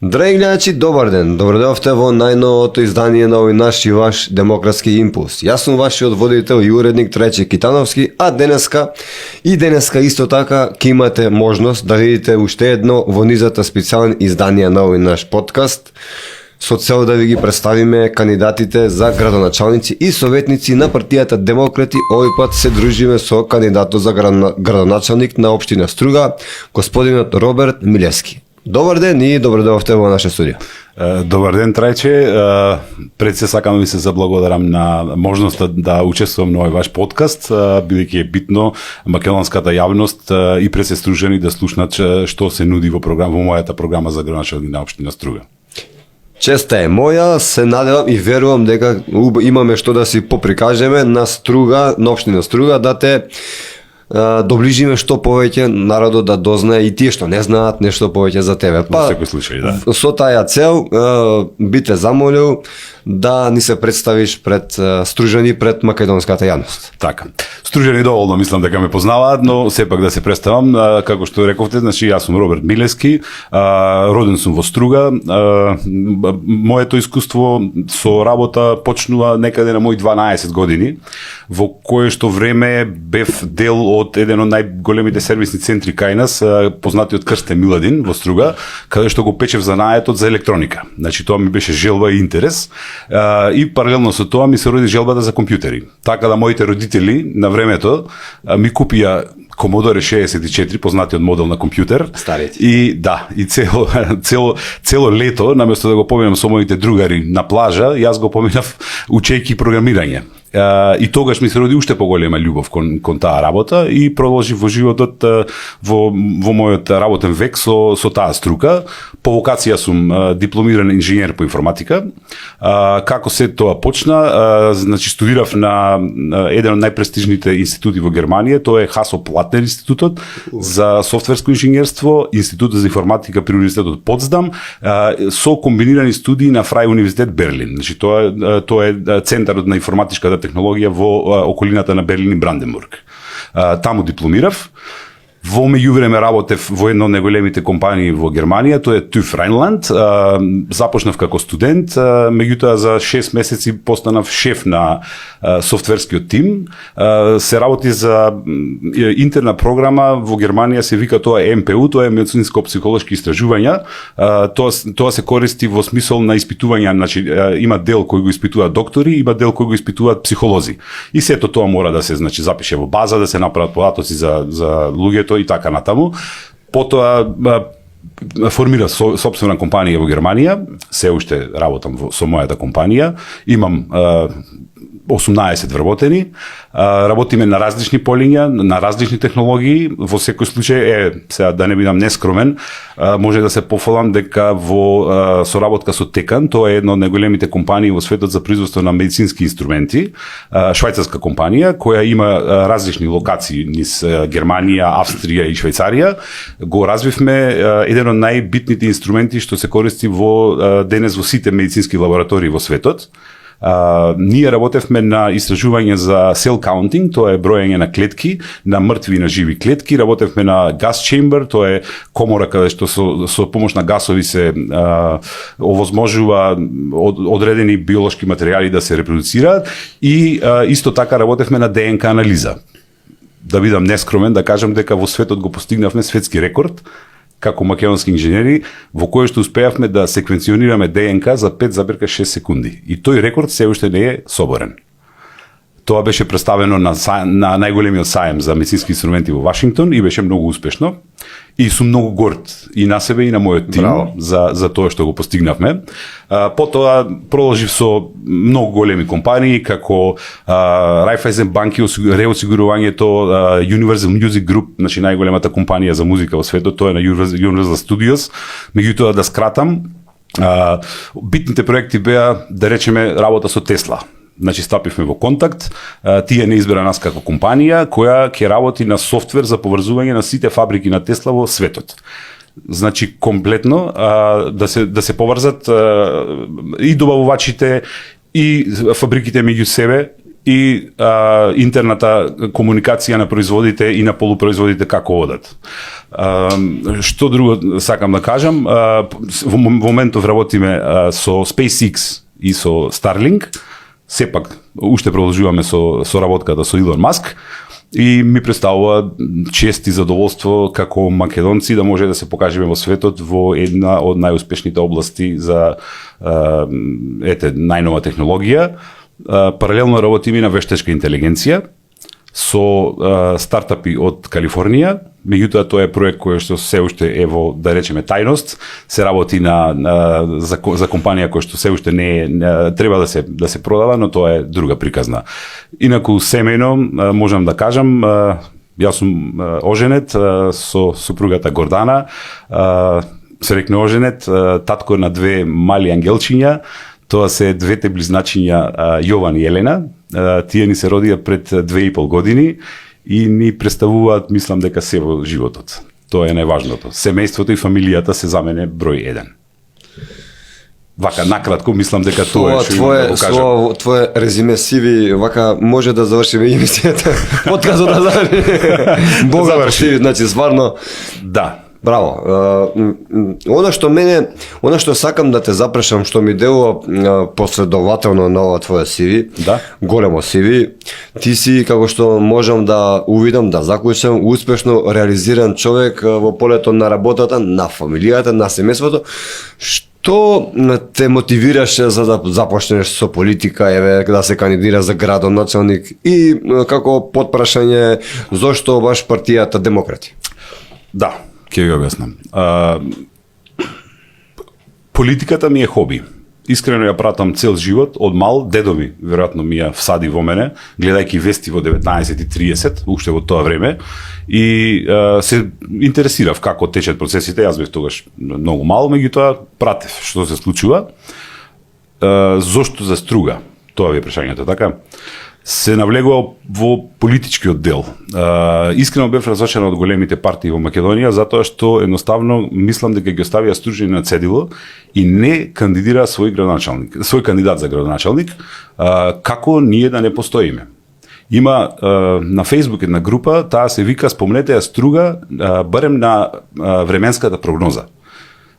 Драги гледачи, добар ден. Добредовте во најновото издание на овој наш и ваш демократски импулс. Јас сум вашиот водител и уредник Трајче Китановски, а денеска исто така ќе имате можност да видите уште едно во низата специјални изданија на овој наш подкаст, со цел да ви ги представиме кандидатите за градоначалници и советници на партијата Демократи. Овој пат се дружиме со кандидатот за градоначалник на општина Струга, господинот Роберт Милевски. Добар ден и добредовте во наше студио. Добар ден, Трајче. Пред се сакам да ви се заблагодарам на можноста да учествувам на овој ваш подкаст, бидејќи е битно македонската јавност и пред се стружени да слушнат што се нуди во мојата програма за градоначалник на општина Струга. Честа е моја, се надевам и верувам дека имаме што да си поприкажеме на Струга, на општина Струга, да те доближиме што повеќе народот да дознае и тие што не знаат нешто повеќе за тебе. Во секој случај, да. Со таја цел би те замолил да ни се представиш пред стружени пред македонската јавност. Така. Стружени доволно мислам дека ме познаваат, но сепак да се представам, како што рековте, значи јас сум Роберт Милевски, роден сум во Струга. Моето искуство со работа почнува некаде на мои 12 години, во кое што време бев дел од еден од најголемите сервисни центри кај нас, познатиот Крстен Миладин во Струга, каде што го печев занаетот за електроника. Значи тоа ми беше желба и интерес. И паралелно со тоа ми се роди желбата за компјутери. Така да моите родители на времето ми купија Commodore 64, познатиот модел на компјутер. Стариот. И да, и цело лето, наместо да го поминам со моите другари на плажа, јас го поминав учејќи програмирање. И тогаш ми се роди уште поголема љубов кон таа работа и продолжив во животот во мојот работен век со таа струка. По вокација сум дипломиран инженер по информатика. Како се тоа почна? Значи студирав на еден од најпрестижните институти во Германија, тоа е Hasso-Plattner институтот за софтверско инженерство, институтот за информатика при универзитетот Потсдам, со комбинирани студии на Фрај универзитет Берлин. Значи тоа е центарот на информатичката технологија во околината на Берлин и Бранденбург. Таму дипломирав. Во меѓувреме работев во една од најголемите компании во Германија, тоа е TÜV Rheinland. Започнав како студент, меѓутоа за 6 месеци постанав шеф на софтверскиот тим. Се работи за интерна програма во Германија, се вика тоа МПУ, тоа е медицинско-психолошки истражувања. Тоа се користи во смисол на испитувања, значи има дел кој го испитуваат доктори, има дел кој го испитуваат психолози. И сето тоа мора да се запише во база, да се направат податоци за луѓето и така натаму. Потоа формира собствена компанија во Германија, се уште работам со мојата компанија, имам 18 вработени, работиме на различни полиња, на различни технологии, во секој случај, сега да не бидам нескромен, може да се пофалам дека во соработка со Текан, тоа е една од најголемите компании во светот за производство на медицински инструменти, швајцарска компанија, која има различни локации низ Германија, Австрија и Швајцарија, го развивме еден од најбитните инструменти што се користи во денес во сите медицински лаборатории во светот. Ние работевме на истражување за cell counting, тоа е броење на клетки, на мртви и на живи клетки. Работевме на gas chamber, тоа е комора каде што со помош на гасови се овозможува одредени биолошки материјали да се репродуцираат и исто така работевме на ДНК анализа. Да бидам нескромен, да кажам дека во светот го постигнавме светски рекорд како македонски инженери, во кој што успеавме да секвенционираме ДНК за 5,6 секунди. И тој рекорд се уште не е соборен. Тоа беше представено на најголемиот саем за медицински инструменти во Вашингтон и беше многу успешно. И сум многу горд и на себе и на мојот тим за тоа што го постигнавме. Потоа продолжив со многу големи компании како Raiffeisen банки, реосигурувањето, Universal Music Group, значи најголемата компанија за музика во светот, тоа е на Universal Studios. Меѓутоа да скратам, битните проекти беа, да речеме, работа со Тесла. Значи стапивме во контакт, тие не избера нас како компанија која ќе работи на софтвер за поврзување на сите фабрики на Тесла во светот. Значи комплетно да се поврзат и добавувачите и фабриките меѓу себе и интерната комуникација на производите и на полупроизводите како одат. Што друго сакам да кажам, во моментов работиме со SpaceX и со Starlink, сепак уште продолжуваме со работката со Илон Маск, и ми представува чест и задоволство како македонци да може да се покажеме во светот во една од најуспешните области за најнова технологија. Паралелно работиме на вештачка интелигенција со стартапи од Калифорнија. Меѓутоа тоа е проект кој што се уште е во, да речеме, тајност, се работи за компанија која што се уште не треба да се продава, но тоа е друга приказна. Инаку семејно можам да кажам, јас сум оженет со супругата Гордана, среќно оженет, татко на две мали ангелчиња. Тоа се двете близначиња Јован и Елена. Тие ни се родија пред 2,5 години и ни представуваат, мислам, дека се во животот. Тоа е најважното. Семејството и фамилијата се за мене број 1. Вака, накратко, мислам дека тоа е што имам да го кажам. Твое резиме CV, вака, може да завршиме емисијата. Подкастот да заврши. Бога заврши, значи, стварно. Да. Браво. Она што сакам да те запрашам, што ми делува последователно на ова твое CV, да. Големо CV, ти си, како што можам да увидам, да заклучам, успешно реализиран човек во полето на работата, на фамилијата, на семејството. Што те мотивираше за да започнеш со политика, еве, да се кандидира за градоначалник и како потпрашање, зошто баш партијата Демократи? Да. Ќе ви објаснам. Политиката ми е хоби. Искрено ја пратам цел живот, од мал, дедо ми веројатно ми ја всади во мене, гледајќи вести во 19:30, уште во тоа време, и се интересирав како течат процесите. Јас бев тогаш многу мал, меѓутоа пратев што се случува. Зошто за струга? Тоа ви е прашањето, така? Се навлегувал во политичкиот дел. Искрено бев разочаран од големите партии во Македонија, затоа што едноставно мислам дека ги оставија стружени на цедило и не кандидира свој кандидат за градоначалник, како ние да не постоиме. Има на Facebook една група, таа се вика "Спомнете ја Струга, барем на временската прогноза".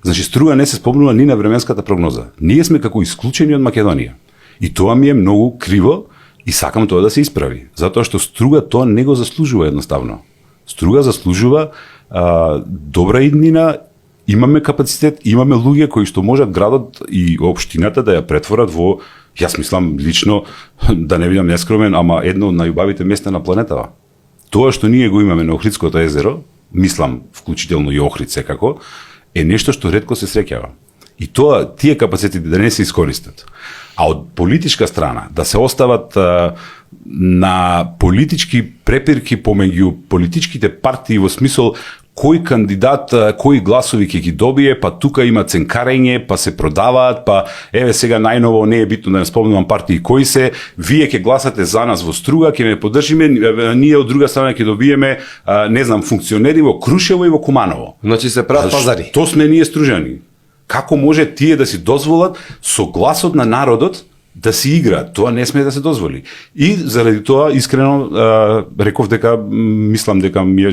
Значи Струга не се спомнува ни на временската прогноза. Ние сме како исклучени од Македонија. И тоа ми е многу криво. И сакам тоа да се исправи, затоа што Струга тоа не го заслужува едноставно. Струга заслужува добра иднина, имаме капацитет, имаме луѓе кои што можат градот и општината да ја претворат во, јас мислам лично, да не бидам нескромен, ама едно од најубавите места на планетава. Тоа што ние го имаме на Охридското езеро, мислам вклучително и Охрид секако, е нешто што ретко се среќава. И тоа, тие капацитети да не се искористат. А од политичка страна, да се остават на политички препирки помеѓу политичките партии во смисол кој кандидат, кои гласови ќе ги добие, па тука има ценкарење, па се продаваат, па еве сега најново, не е битно да не спомнувам партии кои се, вие ќе гласате за нас во Струга, ќе ме поддржиме, ние од друга страна ќе добиеме, не знам, функционери во Крушево и во Куманово. Значи се прават пазари. Тоа сме ние стружани. Како може тие да си дозволат со гласот на народот да си играат? Тоа не сме да се дозволи. И заради тоа искрено реков дека мислам дека ми е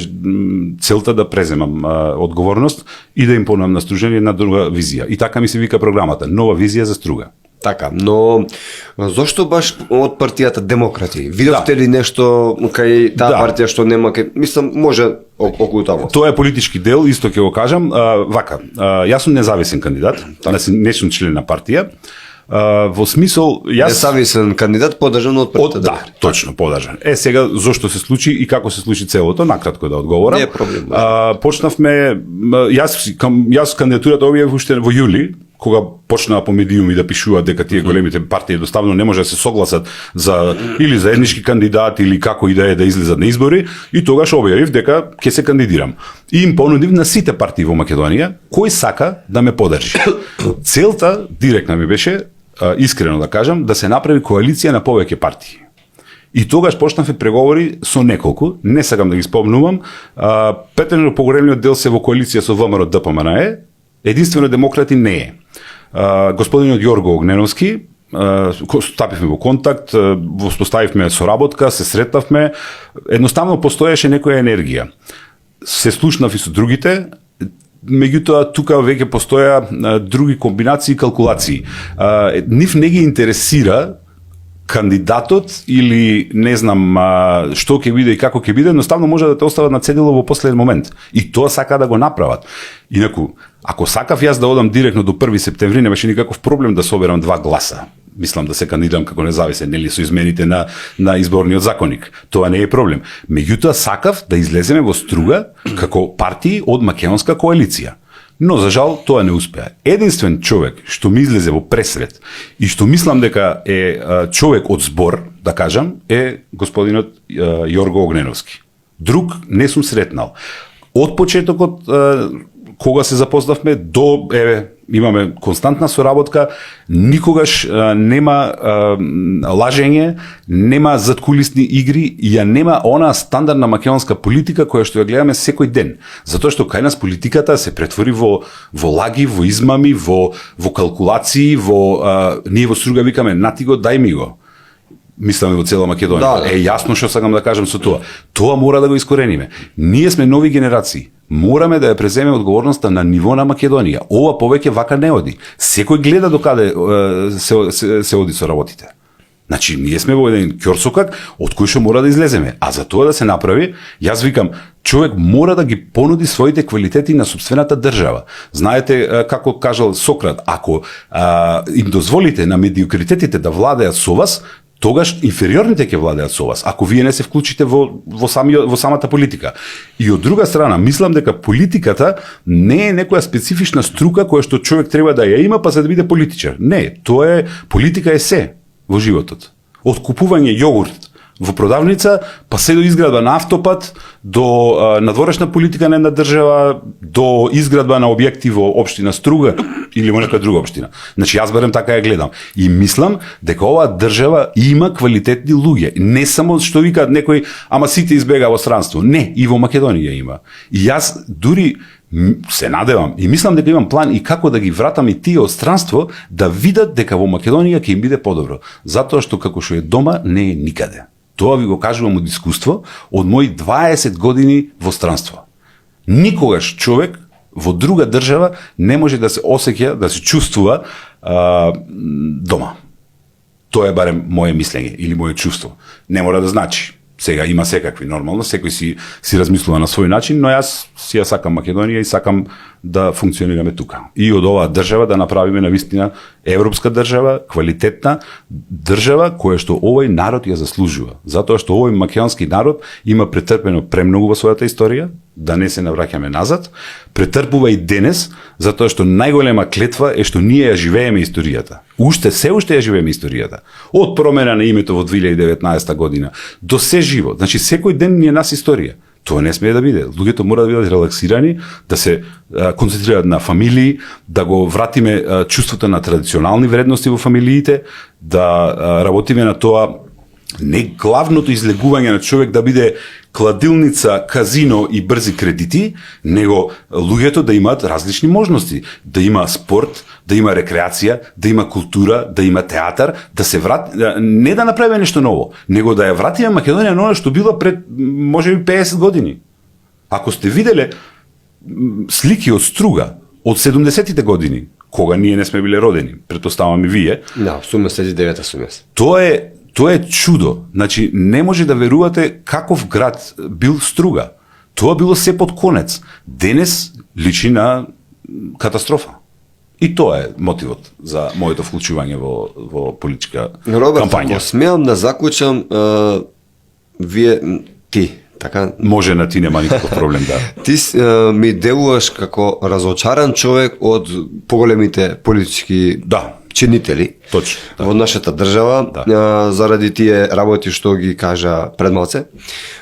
целта да преземам одговорност и да им понудам на стружени една друга визија. И така ми се вика програмата, нова визија за Струга. Така, но зошто баш од партијата Демократи? Видовте ли нешто кај таа партија што нема мислам може околу тоа? Тоа е политички дел, исто ќе го кажам. Вака, јас сум независен кандидат, не сум член на партија. Во смисол, јас независен кандидат подржан од партијата. Да, точно, подржан. Сега зошто се случи и како се случи целото, накратко да одговорам. Не е проблем. Почнавме, јас кандидатурата објавив уште во јули, кога почнаа по медиуми да пишуваат дека тие големите партии едноставно не може да се согласат за или заеднички кандидат или како и да излезат на избори, и тогаш објавив дека ќе се кандидирам. И им понудив на сите партии во Македонија кој сака да ме поддржи. Целта директна ми беше, искрено да кажам, да се направи коалиција на повеќе партии. И тогаш почнавме преговори со неколку, не сакам да ги спомнувам, петерно поголемиот дел се во коалиција со ВМРО ДПМНЕ, единствено Демократи не е. Господинот Јорго Огненовски стапивме во контакт, воспоставивме соработка, се сретнавме, едноставно постоеше некоја енергија. Се слушнав и со другите, меѓутоа тука веќе постоја други комбинации и калкулации. Нив не ги интересира кандидатот или не знам што ќе биде и како ќе биде, едноставно може да те остават на цедило во последен момент. И тоа сака да го направат. Инаку, ако сакав јас да одам директно до 1 септември, немаше никаков проблем да соберам 2 гласа. Мислам да се кандидирам како независен, нели со измените на изборниот законник. Тоа не е проблем. Меѓутоа сакав да излеземе во струга како партии од македонска коалиција. Но, за жал, тоа не успеа. Единствен човек што ми излезе во пресред и што мислам дека е човек од збор, да кажам, е господинот Јорго Огненовски. Друг не сум сретнал. Од почетокот, кога се запознавме, до, имаме константна соработка, никогаш нема лажење, нема задкулисни игри и ја нема она стандардна македонска политика која што ја гледаме секој ден. Затоа што кај нас политиката се претвори во лаги, во измами, во калкулации, ние во струга викаме нати го, дај ми го. Мисламе во цела Македонија. Да. Јасно што сакам да кажам со тоа. Тоа мора да го искорениме. Ние сме нови генерации. Мораме да ја преземе одговорноста на ниво на Македонија. Ова повеќе вака не оди. Секој гледа докаде се оди со работите. Значи, ние сме во еден ќорсокак од кој што мора да излеземе. А за тоа да се направи, јас викам, човек мора да ги понуди своите квалитети на собствената држава. Знаете, како кажал Сократ, ако им дозволите на медиокритетите да владеат со вас, тогаш инфериорните ќе владеат со вас, ако вие не се вклучите во самата политика. И од друга страна, мислам дека политиката не е некоја специфична струка која што човек треба да ја има па за да биде политичар. Не, тоа е, политика е се во животот. Од купување јогурт во продавница, па се до изградба на автопат, до надворешна политика на една држава, до изградба на објекти во општина Струга или во некоја друга општина. Значи, јас барем така ја гледам. И мислам дека оваа држава има квалитетни луѓе. Не само што викаат некој, ама сите избега во странство. Не, и во Македонија има. И јас дури се надевам и мислам дека имам план и како да ги вратам и тие од странство да видат дека во Македонија ќе им биде подобро. Затоа што како што е дома, не е никаде. Тоа ви го кажувам од искуство, од мои 20 години во странство. Никогаш човек во друга држава не може да се осеќа, да се чувствува дома. Тоа е барем моje мислење или моje чувство. Не мора да значи. Сега има секакви, нормално, секој си размислува на свој начин, но јас си ја сакам Македонија и сакам да функционираме тука. И од оваа држава да направиме навистина европска држава, квалитетна држава која што овој народ ја заслужува. Затоа што овој македонски народ има претрпено премногу во својата историја, да не се навраќаме назад, претрпува и денес, затоа што најголема клетва е што ние ја живееме историјата. Се уште ја живееме историјата. Од промена на името во 2019 година до се живо. Значи секој ден ни е нас историја. Тоа не смее да биде. Луѓето мора да бидат релаксирани, да се концентрираат на фамилии, да го вратиме чувството на традиционални вредности во фамилиите, да работиме на тоа не главното излегување на човек да биде кладилница, казино и брзи кредити, него луѓето да имаат различни можности, да има спорт, да има рекреација, да има култура, да има театар, да се не да направиме нешто ново, него да ја вратиме Македонија на она што била пред можеби 50 години. Ако сте виделе слики од Струга од 70-тите години, кога ние не сме биле родени, претпоставам и вие. Да, 89-та сум јас. Тоа е чудо. Значи, не може да верувате каков град бил Струга. Тоа било се под конец. Денес личи на катастрофа. И тоа е мотивот за моето вклучување во политичка Роберт, кампања. ако смеам да заклучам, ти, така? Може на ти нема никаков проблем, да. Ти ми делуваш како разочаран човек од поголемите политички чинители Точно, да. во нашата држава, заради тие работи што ги кажа пред малце,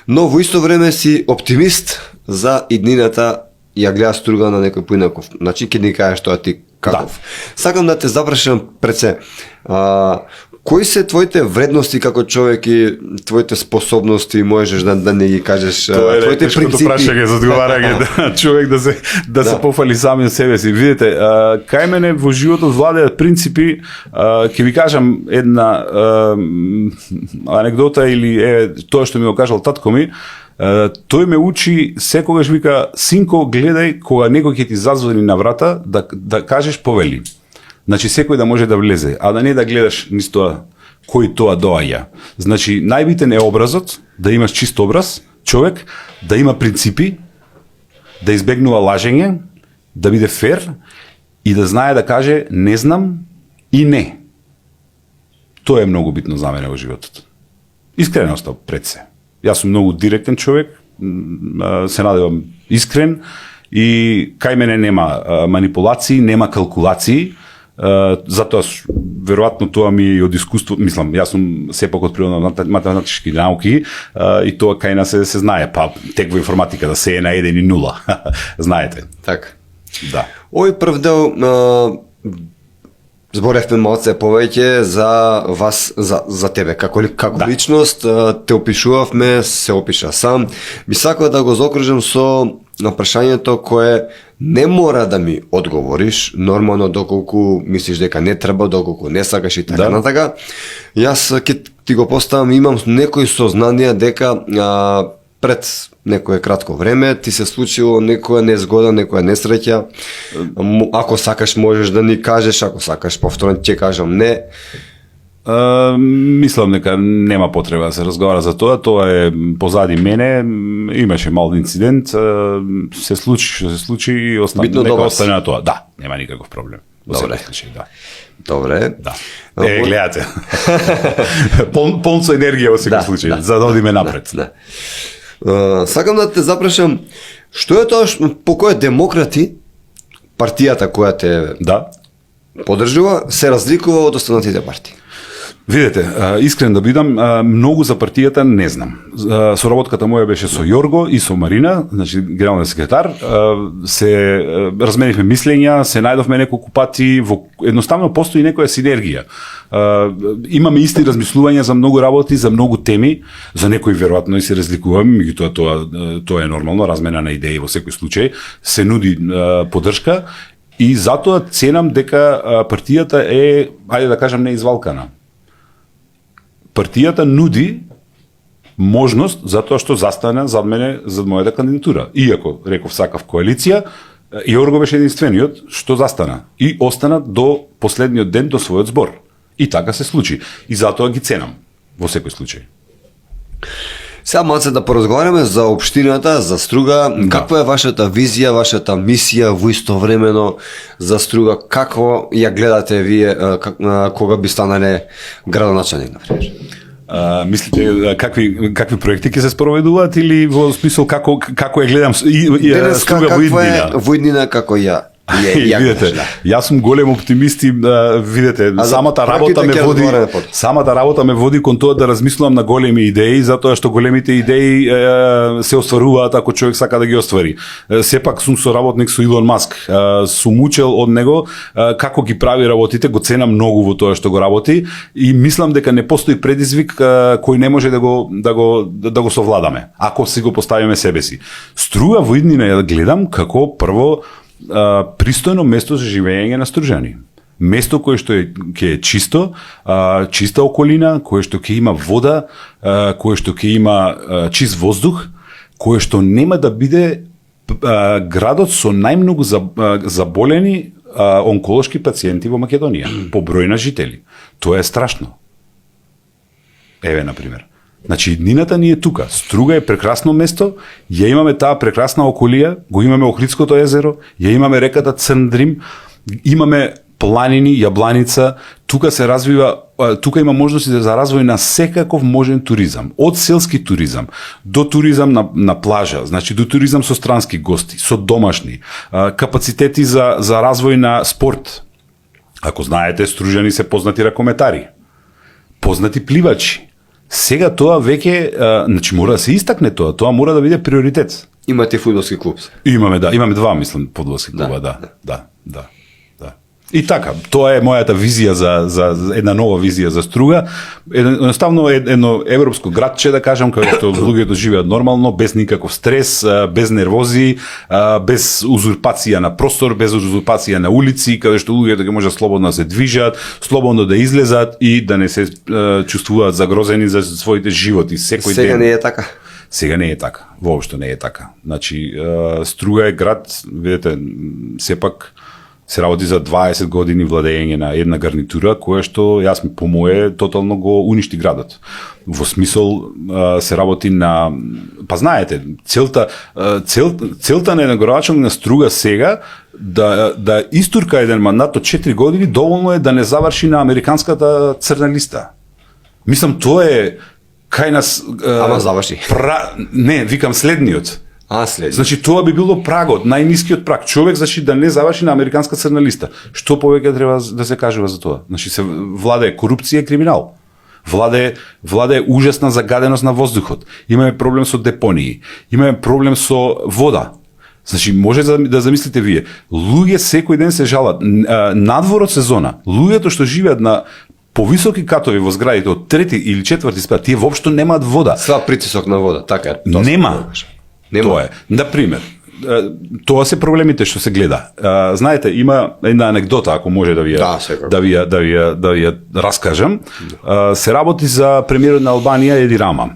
но во исто време си оптимист за иднината ја гледа Струга на некој поинаков. Значи, ќе ни кажеш тоа ти каков. Да. Сакам да те запрашам пред се. Кои се твоите вредности како човек и твоите способности, можеш да не ги кажеш, Тоа е твоите тешкото принципи? прашање за одговарање, да, човек да се пофали сам на себе си. Видите, кај мене во животот владеат принципи, ќе ви кажам една анекдота или тоа што ми го кажал татко ми. Тој ме учи секогаш, вика, синко, гледај кога некој ќе ти зазвони на врата, да кажеш повели. Значи секој да може да влезе, а да не да гледаш низ тоа кој тоа доаѓа. Значи најбитен е образот, да имаш чист образ, човек, да има принципи, да избегнува лажење, да биде фер и да знае да каже не знам и не. Тоа е многу битно за мене во животот. Искреноста пред се. Јас сум многу директен човек, се надевам искрен и кај мене нема манипулации, нема калкулации. Затоа веројатно тоа ми е од искуство, мислам, јас сум сепак од природно математички науки и тоа кај нас се знае, па тек во информатика да се е на 1 и 0. Знаете. Така. Да. Овој прв дел зборевме малце повеќе за вас, за тебе, како личност, те опишувавме, се опиша сам. Би сакал да го заокружам со прашањето кое не мора да ми одговориш, нормално доколку мислиш дека не треба, доколку не сакаш и така натака. Јас ќе ти го поставам, имам некои сознанија дека пред некое кратко време ти се случило некоја незгода, некоја несреќа. Ако сакаш можеш да ни кажеш, ако сакаш повторно ќе кажам не. Мислам дека нема потреба да се разговара за тоа, тоа е позади мене, имаше мал инцидент, се случи што се случи и остане на тоа. Да, нема никаков проблем. Добре. Случај, да. Добре. Да. Гледате. Полн со енергија во секој случај, за да одиме напред. Да. Сакам да те запрашам, што е тоа по кое демократи, партијата која те поддржува, се разликува од останатите партии? Видете, искрен да бидам, многу за партијата не знам. Соработката моја беше со Јорго и со Марина, значи генерален секретар, се разменивме мислења, се најдовме неколку пати, едноставно постои некоја синергија. Имаме исти размислувања за многу работи, за многу теми, за некои веројатно и се разликуваме, меѓутоа тоа е нормално, размена на идеи во секој случај, се нуди поддршка и затоа ценам дека партијата е, ајде да кажам, неизвалкана. Партијата нуди можност затоа што застана зад мене, зад мојата кандидатура. Иако, реков, сакав коалиција, Јорго беше единствениот што застана и остана до последниот ден до својот збор. И така се случи. И затоа ги ценам во секој случај. Сега малце да поразговараме за општината, за Струга. Каква е вашата визија, вашата мисија во истовремено за Струга? Како ја гледате вие кога би станале градоначалник, например? Мислите какви проекти ќе се спроведуваат или во смисол како ја гледам Струга во иднина? Каква е во иднина како ја? Видете, јас сум голем оптимист и видете, самата работа ме води кон тоа да размислувам на големи идеи, затоа што големите идеи се остваруваат ако човек сака да ги оствари. Сепак сум соработник со Илон Маск, сум учел од него како ги прави работите, го ценам многу во тоа што го работи и мислам дека не постои предизвик кој не може да го совладаме, ако си го поставиме себе си. Струга во иднина ја гледам како прво пристојно место за живење на стружани. Место кое што ќе е чисто, чиста околина, кое што ќе има вода, кое што ќе има чист воздух, кое што нема да биде градот со најмногу заболени онколошки пациенти во Македонија, по број на жители. Тоа е страшно. Еве, например. Значи, иднината ни е тука. Струга е прекрасно место, ја имаме таа прекрасна околија, го имаме Охридското езеро, ја имаме реката Црндрим, имаме планини, Јабланица, тука се развива, тука има можности за развој на секаков можен туризам, од селски туризам до туризам на плажа, значи до туризам со странски гости, со домашни, капацитети за развој на спорт. Ако знаете, стружани се познати ракометари, познати пливачи. Сега тоа веќе, значи мора да се истакне тоа мора да биде приоритет. Имате фудбалски клуб? Имаме два, мислам, фудбалски клуба, да. И така, тоа е мојата визија за една нова визија за Струга. Едноставно едно европско градче, да кажам, каде што луѓето живеат нормално, без никаков стрес, без нервози, без узурпација на простор, без узурпација на улици, каде што луѓето ќе можат слободно да се движат, слободно да излезат и да не се чувствуваат загрозени за своите животи секој ден. Сега не е така. Сега не е така, воопшто не е така. Значи, Струга е град, видите, сепак се работи за 20 години владење на една гарнитура, која што, јас ми по мое, тотално го уништи градот. Во смисол, се работи на... Па знаете, целта на еден градоначалник на Струга сега, да истурка еден мандат од 4 години, доволно е да не заврши на американската црна листа. Мислам, тоа е кај нас... Ама заврши. Не, викам следниот. Следи. Значи тоа би било прагот, најнискиот праг. Човек значи да не заврши на американска црна листа. Што повеќе треба да се кажува за тоа? Значи се владее корупција и криминал. Владее ужасна загаденост на воздухот. Имаме проблем со депонии. Имаме проблем со вода. Значи може да замислите вие, луѓе секој ден се жалат надвор од сезона. Луѓето што живеат на повисоки катови во зградите од трети или четврти спrat, тие воопшто немаат вода. Слаб притисок на вода, така е. Нема. Тоа е. Например, тоа се проблемите што се гледа. Знаете, има една анекдота, ако може да ви ја раскажам. Се работи за премиерот на Албанија Еди Рама.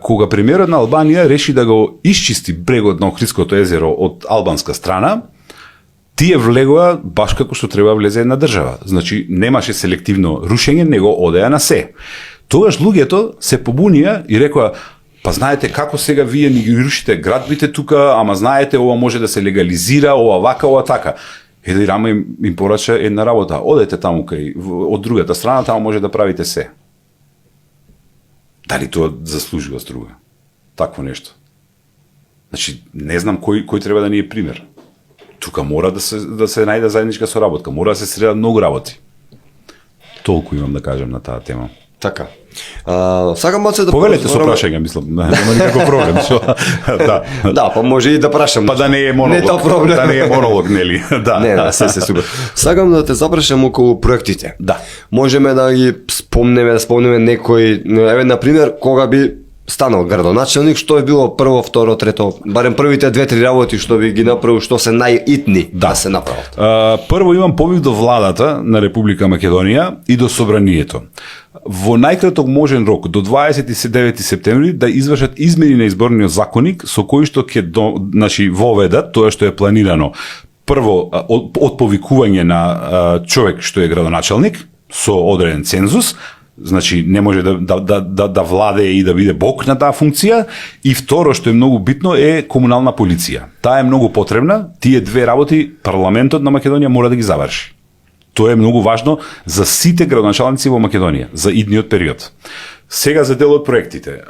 Кога премиерот на Албанија реши да го исчисти брегот на Охридското езеро од албанска страна, тие влегоа баш како што треба влезе една држава. Значи, немаше селективно рушење, него одеа на се. Тогаш луѓето се побунија и рекоа: па знаете како сега вие ни ги рушите градбите тука, ама знаете ова може да се легализира, ова вака, ова така. Еди Рама им порача една работа: одете таму од другата страна, таму може да правите се. Дали тоа заслужува Струга? Такво нешто. Значи, не знам кој треба да ни е пример. Тука мора да се најде заедничка соработка, мора да се средат многу работи. Толку имам да кажам на таа тема. Така. Сакам малце да повелете со прашање, мислам, нема никаков проблем. Да, па може и да прашам. Па да не е монолог. Не тоа проблем. Да не е монолог, нели? Да. Не, се супер. Сакам да те запрашам околу проектите. Да. Можеме да ги спомнеме некој, еве на пример, кога би станал градоначелник, што е било прво, второ, трето, барем првите 2-3 работи што би ги направил, што се најитни да се направат. Прво имам повик до владата на Република Македонија и до собранието. Во најкраток можен рок до 29 септември да извршат измени на изборниот законник со кои што ќе воведат тоа што е планирано. Прво од повикување на човек што е градоначелник со одреден цензус. Значи не може да владее и да биде бог на таа функција, и второ што е многу битно е комунална полиција. Таа е многу потребна, тие две работи парламентот на Македонија мора да ги заврши. Тоа е многу важно за сите градоначалници во Македонија за идниот период. Сега за дел од проектите.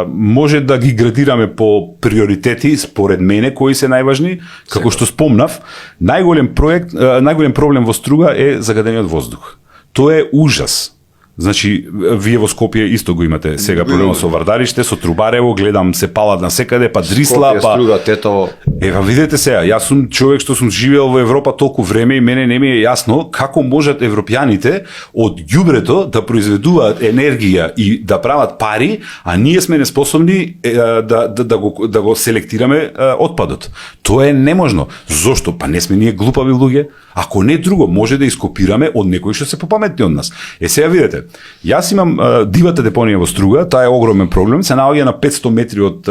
Може да ги градираме по приоритети според мене кои се најважни, како што спомнав, најголем проблем во Струга е загадениот воздух. Тоа е ужас. Значи, вие во Скопје исто го имате сега проблем со Вардариште, со Трубарево, гледам се палат на секаде, па Дрисла, Скопје, Струга, Тетово. Ева, видете сега, јас сум човек што сум живеел во Европа толку време и мене не ми е јасно како можат европјаните од ѓубрето да произведуваат енергија и да прават пари, а ние сме неспособни да го селектираме отпадот. Тоа е неможно. Зошто? Па не сме ние глупави луѓе. Ако не друго, може да ископираме од некои што се попаметни од нас. Сега видете, јас имам дивата депонија во Струга, таа е огромен проблем, се наоѓа на 500 метри од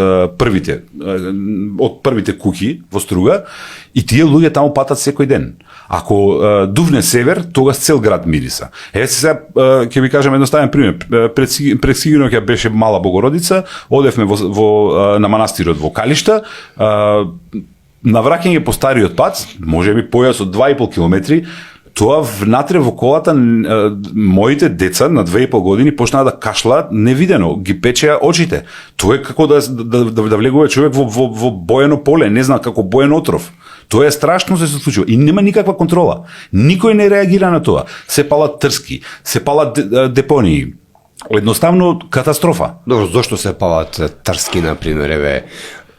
првите куќи во Струга и тие луѓе таму патат секој ден. Ако дувне север, тогаш цел град мириса. Еве сега ќе ви кажам едноставен пример. Пред сигурно ќе беше Мала Богородица, одевме на манастирот во Калишта, на враќање по стариот пат, може би појас од 2,5 километри, тоа внатре во колата моите деца на 2,5 години почнаа да кашлаат невидено, ги печеа очите. Тоа е како да влегува човек во боено поле, не знам, како боен отров. Тоа е страшно се случува и нема никаква контрола. Никој не реагира на тоа. Се палат трски, се палат депонии. Едноставно катастрофа. Добро, зошто се палат трски, на пример, еве?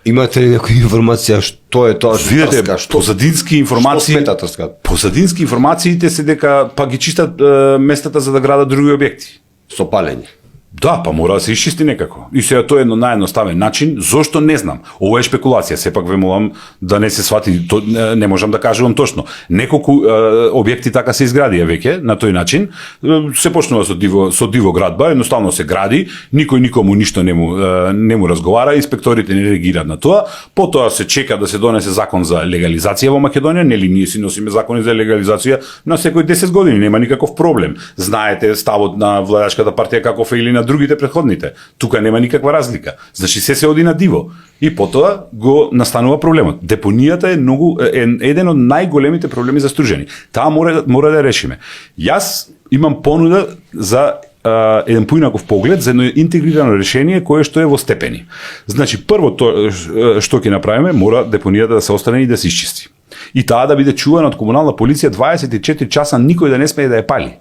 Имате ли некоја информација што е тоа што Видете, трска, што позадински информации, што смета трска? позадински информациите се дека па ги чистат местата за да градат други објекти. Со палење. Да, па мора да се исчисти некако. И сега тоа е едно наједноставен начин, зошто не знам. Ова е шпекулација, сепак ве молам да не се свати, не можам да кажувам точно. Неколку објекти така се изградија веќе на тој начин. Се почнува со диво градба, едноставно се гради, никој никому ништо не му разговара, инспекторите не реагираат на тоа, потоа се чека да се донесе закон за легализација во Македонија, нели ние си носиме закони за легализација на секој 10 години, нема никаков проблем. Знаете ставот на владачката партија каков е или на другите претходните. Тука нема никаква разлика. Значи се оди на диво. И потоа го настанува проблемот. Депонијата е еден од најголемите проблеми за Стружени. Таа мора да решиме. Јас имам понуда за еден поинаков поглед за едно интегрирано решение кое што е во степени. Значи прво тоа што ќе направиме, мора депонијата да се острани и да се исчисти. И таа да биде чувана од комунална полиција 24 часа, никој да не смее да ја пали.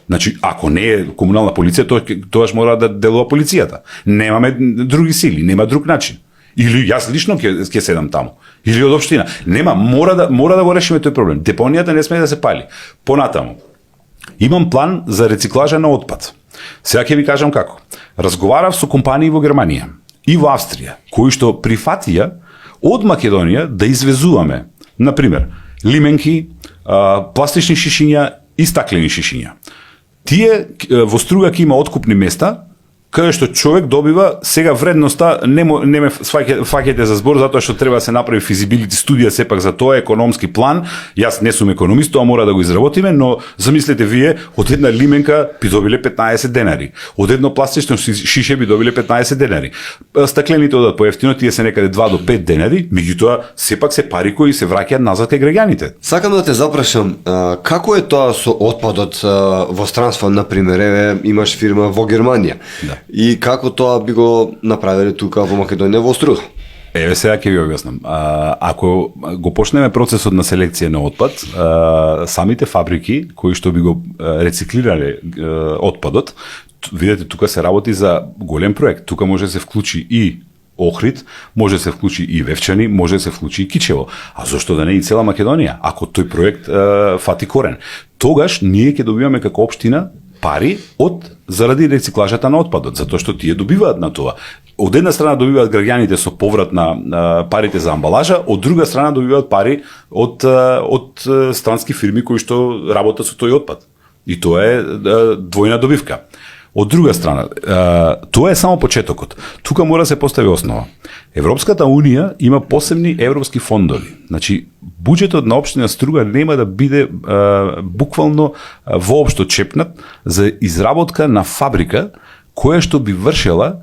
Значи, ако не е комунална полиција, тоаш мора да делува полицијата. Немаме други сили, нема друг начин. Или јас лично ќе седам таму. Или од општина. Нема, мора да го решиме тој проблем. Депонијата не смее да се пали. Понатаму. Имам план за рециклажа на отпад. Сега ќе ви кажам како. Разговарав со компании во Германија и во Австрија, кои што прифатија од Македонија да извезуваме, например, лименки, пластични шишиња и стаклени шишиња. Тие во Струга ќе има откупни места, каде што човек добива сега вредноста, не ме фаќате за збор, затоа што треба да се направи физибилити студија сепак за тоа, економски план. Јас не сум економист, тоа мора да го изработиме, но замислете вие, од една лименка би добиле 15 денари, од едно пластично шише би добиле 15 денари. Стаклените одат поевтино, тие се некаде 2 до 5 денари, меѓутоа сепак се пари кои се враќаат назад кај граѓаните. Сакам да те запрашам, како е тоа со отпадот во странство, например, еве имаш фирма во Германија. Да. И како тоа би го направиле тука во Македонија во Струга? Еве сега ќе ви објаснам. Ако го почнеме процесот на селекција на отпад, самите фабрики кои што би го рециклирале отпадот, видете тука се работи за голем проект. Тука може да се вклучи и Охрид, може да се вклучи и Вевчани, може да се вклучи и Кичево. А зошто да не и цела Македонија, ако тој проект фати корен? Тогаш ние ќе добиваме како општина пари заради рециклажата на отпадот, затоа што тие добиваат на тоа. Од една страна добиваат граѓаните со поврат на парите за амбалажа, од друга страна добиваат пари од странски фирми кои што работат со тој отпад. И тоа е двојна добивка. Од друга страна, тоа е само почетокот. Тука мора да се постави основа. Европската Унија има посебни европски фондови. Значи, буџетот на општина Струга нема да биде буквално воопшто чепнат за изработка на фабрика која што би вршела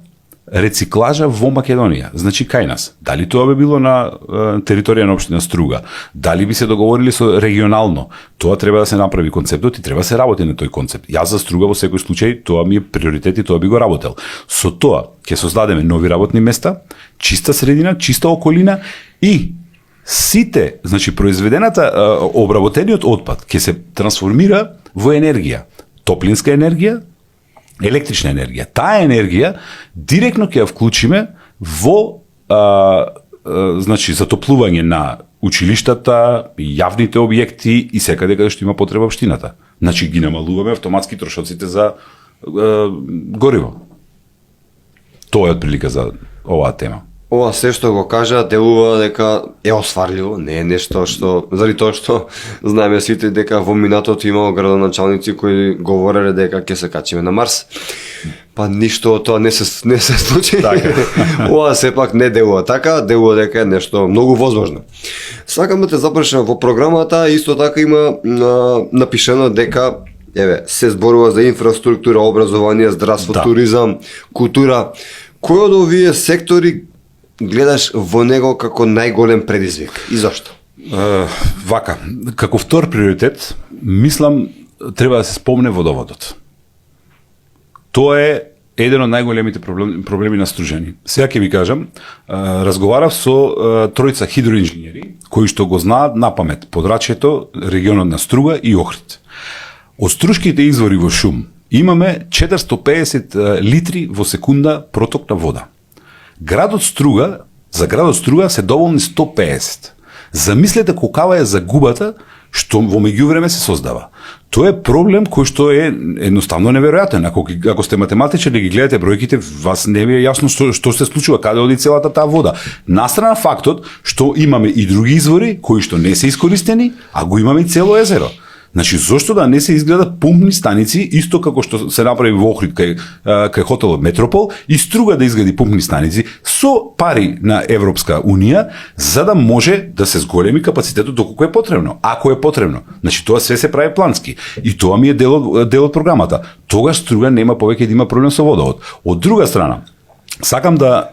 рециклажа во Македонија. Значи кај нас. Дали тоа би било на територија на општина Струга? Дали би се договорили со регионално? Тоа треба да се направи концептот и треба да се работи на тој концепт. Јас за Струга во секој случај тоа ми е приоритет и тоа би го работел. Со тоа ќе создадеме нови работни места, чиста средина, чиста околина и сите, значи произведената обработениот отпад ќе се трансформира во енергија, топлинска енергија, електрична енергија. Таа енергија директно ќе ја вклучиме во значи затоплување на училиштата, јавните објекти и секаде каде што има потреба општината. Значи ги намалуваме автоматски трошоците за гориво. Тоа е отприлика за оваа тема. Ова се што го кажа делува дека е осварливо, не е нешто што заради тоа што знаеме сите дека во минатото имало градоначалници кои говореле дека ќе се качиме на Марс. Па ништо од тоа не се случи. Така. Ова сепак не делува така, делува дека е нешто многу возможно. Сакам да те запрашам, во програмата исто така има напишено дека се зборува за инфраструктура, образование, здравство, туризам, култура. Кој од овие сектори гледаш во него како најголем предизвик и зашто? Вака, како втор приоритет, мислам треба да се спомне водоводот. Тоа е еден од најголемите проблеми на Стружени. Сега ќе ви кажам, разговарав со тројца хидроинженери кои што го знаат на памет подрачјето, регионот на Струга и Охрид. Од струшките извори во шум имаме 450 литри во секунда проток на вода. Градот Струга За градот Струга се доволни 150. Замислете колкава е загубата што во меѓувреме се создава. Тоа е проблем кој што е едноставно неверојатен. Ако сте математичар и ги гледате бројките, вас не ви е јасно што се случува, каде оди целата таа вода. Настрана фактот што имаме и други извори кои што не се искористени, а го имаме и цело езеро. Значи, зошто да не се изгледат пумпни станици, исто како што се направи во Охрид кај хотелот Метропол, и Струга да изгради пумпни станици со пари на Европска Унија, за да може да се зголеми капацитетот доколку е потребно, ако е потребно. Значи, тоа све се прави плански. И тоа ми е дел од програмата. Тогаш Струга нема повеќе да има проблем со водовод. Од друга страна, сакам да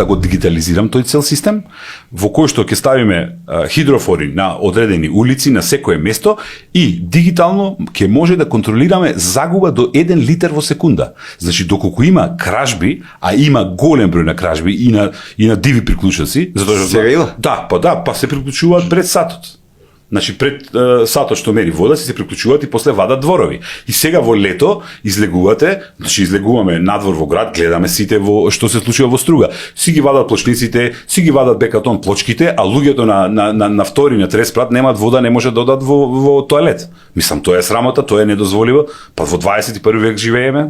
го дигитализирам тој цел систем, во кој што ќе ставиме хидрофори на одредени улици, на секое место, и дигитално ќе може да контролираме загуба до 1 литар во секунда. Значи, доколку има кражби, а има голем број на кражби и на диви приклучоци, затоа што сега има? па се приклучуваат пред сатот. Значи, пред сатот што мери вода, се приклучуваат и после вадат дворови. И сега во лето излегувате, значи излегуваме надвор во град, гледаме сите што се случува во Струга. Си ги вадат плочниците, си ги вадат бекатон плочките, а луѓето на втори, на трети спрат немаат вода, не може да одат во тоалет. Мислам, тоа е срамота, тоа е недозволиво, па во 21 век живееме.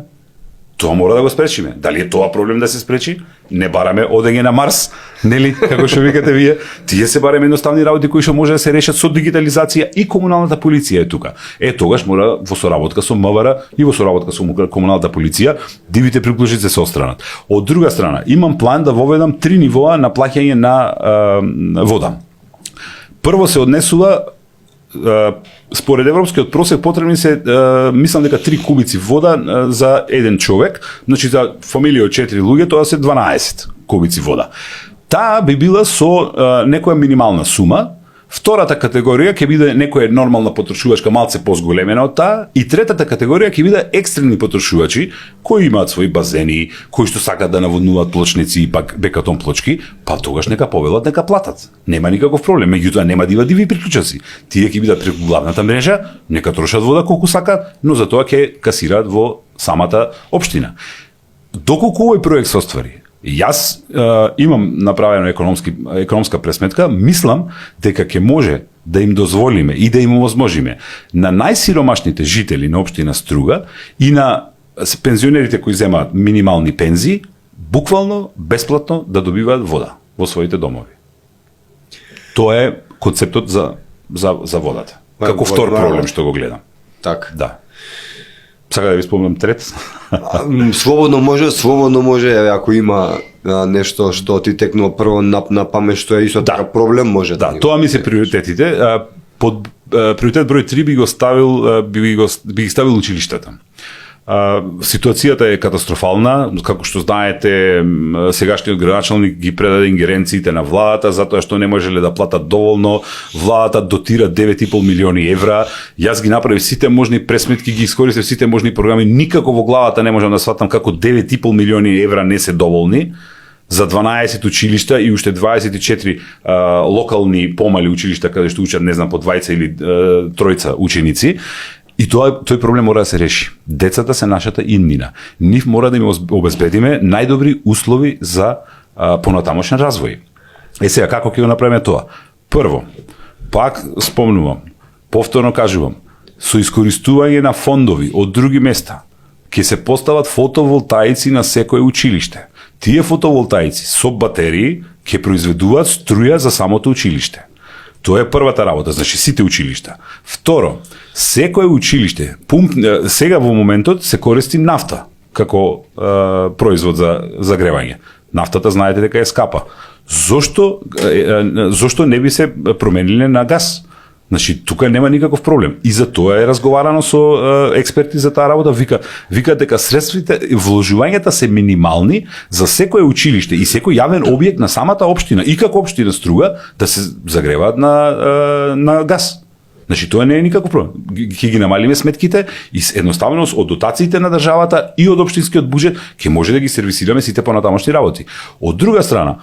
Тоа мора да го спречиме. Дали е тоа проблем да се спречи? Не бараме одење на Марс, нели, како што викате вие. Тие се бараме едноставни работи кои што може да се решат со дигитализација, и комуналната полиција е тука. Тогаш мора во соработка со МВР и во соработка со комуналната полиција дивите приклучици се отстранат. Од друга страна, имам план да воведам 3 нивоа на плаќање на вода. Прво се однесува, според европскиот просек потребни се, мислам дека 3 кубици вода за еден човек, значи за фамилија од 4 луѓе тоа се 12 кубици вода. Таа би била со некоја минимална сума. Втората категорија ќе биде некоја нормална потрошувачка, малце позголемена од таа, и третата категорија ќе биде екстрени потрошувачи кои имаат своји базени, кои што сакаат да наводнуваат плочници и пак бекатон плочки, па тогаш нека повелат, нека платат. Нема никаков проблем, меѓутоа нема да има диви приклучоци. Тие ќе бидат преку главната мрежа, нека трошат вода колку сакаат, но за тоа ќе касираат во самата општина. Доколку овој проект се оствари, јас имам направено економска пресметка, мислам дека ќе може да им дозволиме и да им овозможиме на најсиромашните жители на општина Струга и на пензионерите кои земаат минимални пензии, буквално бесплатно да добиваат вода во своите домови. Тоа е концептот за водата. Како втор проблем што го гледам. Так. Да. Сака да ви спомнам трет. Слободно може, ако има нешто што ти текнува прво на памет, што е исто така проблем, може да. Тоа ми се приоритетите. Под приоритет број 3 би ги ставил училиштата. Ситуацијата е катастрофална, како што знаете, сегашниот градоначалник ги предаде ингеренциите на владата затоа што не можеле да платат доволно. Владата дотира 9,5 милиони евра. Јас ги направив сите можни пресметки, ги искористив сите можни програми, никако во главата не можам да сватам како 9,5 милиони евра не се доволни за 12 училишта и уште 24 локални помали училишта каде што учат, не знам, по 20 или 3 ученици. И тој проблем мора да се реши. Децата се нашата иднина. Нив мора да им обезбедиме најдобри услови за понатамошен развој. Сега, како ќе го направиме тоа? Прво, пак спомнувам, повторно кажувам, со искористување на фондови од други места, ќе се постават фотоволтаици на секое училиште. Тие фотоволтаици со батерии ќе произведуваат струја за самото училиште. Тоа е првата работа, значи сите училишта. Второ, секое училиште, сега во моментот се користи нафта како производ за загревање. Нафтата знаете дека е скапа. Зошто не би се промениле на газ? Значи, тука нема никаков проблем. И за тоа е разговарано со експерти за таа работа. Викаат дека средствите, вложувањата се минимални за секое училиште и секој јавен објект на самата општина и како општина Струга да се загреваат на газ. Значи, тоа не е никаков проблем. Ќе ги намалиме сметките и едноставно од дотациите на државата и од општинскиот буџет ќе може да ги сервисираме сите понатамошни работи. Од друга страна,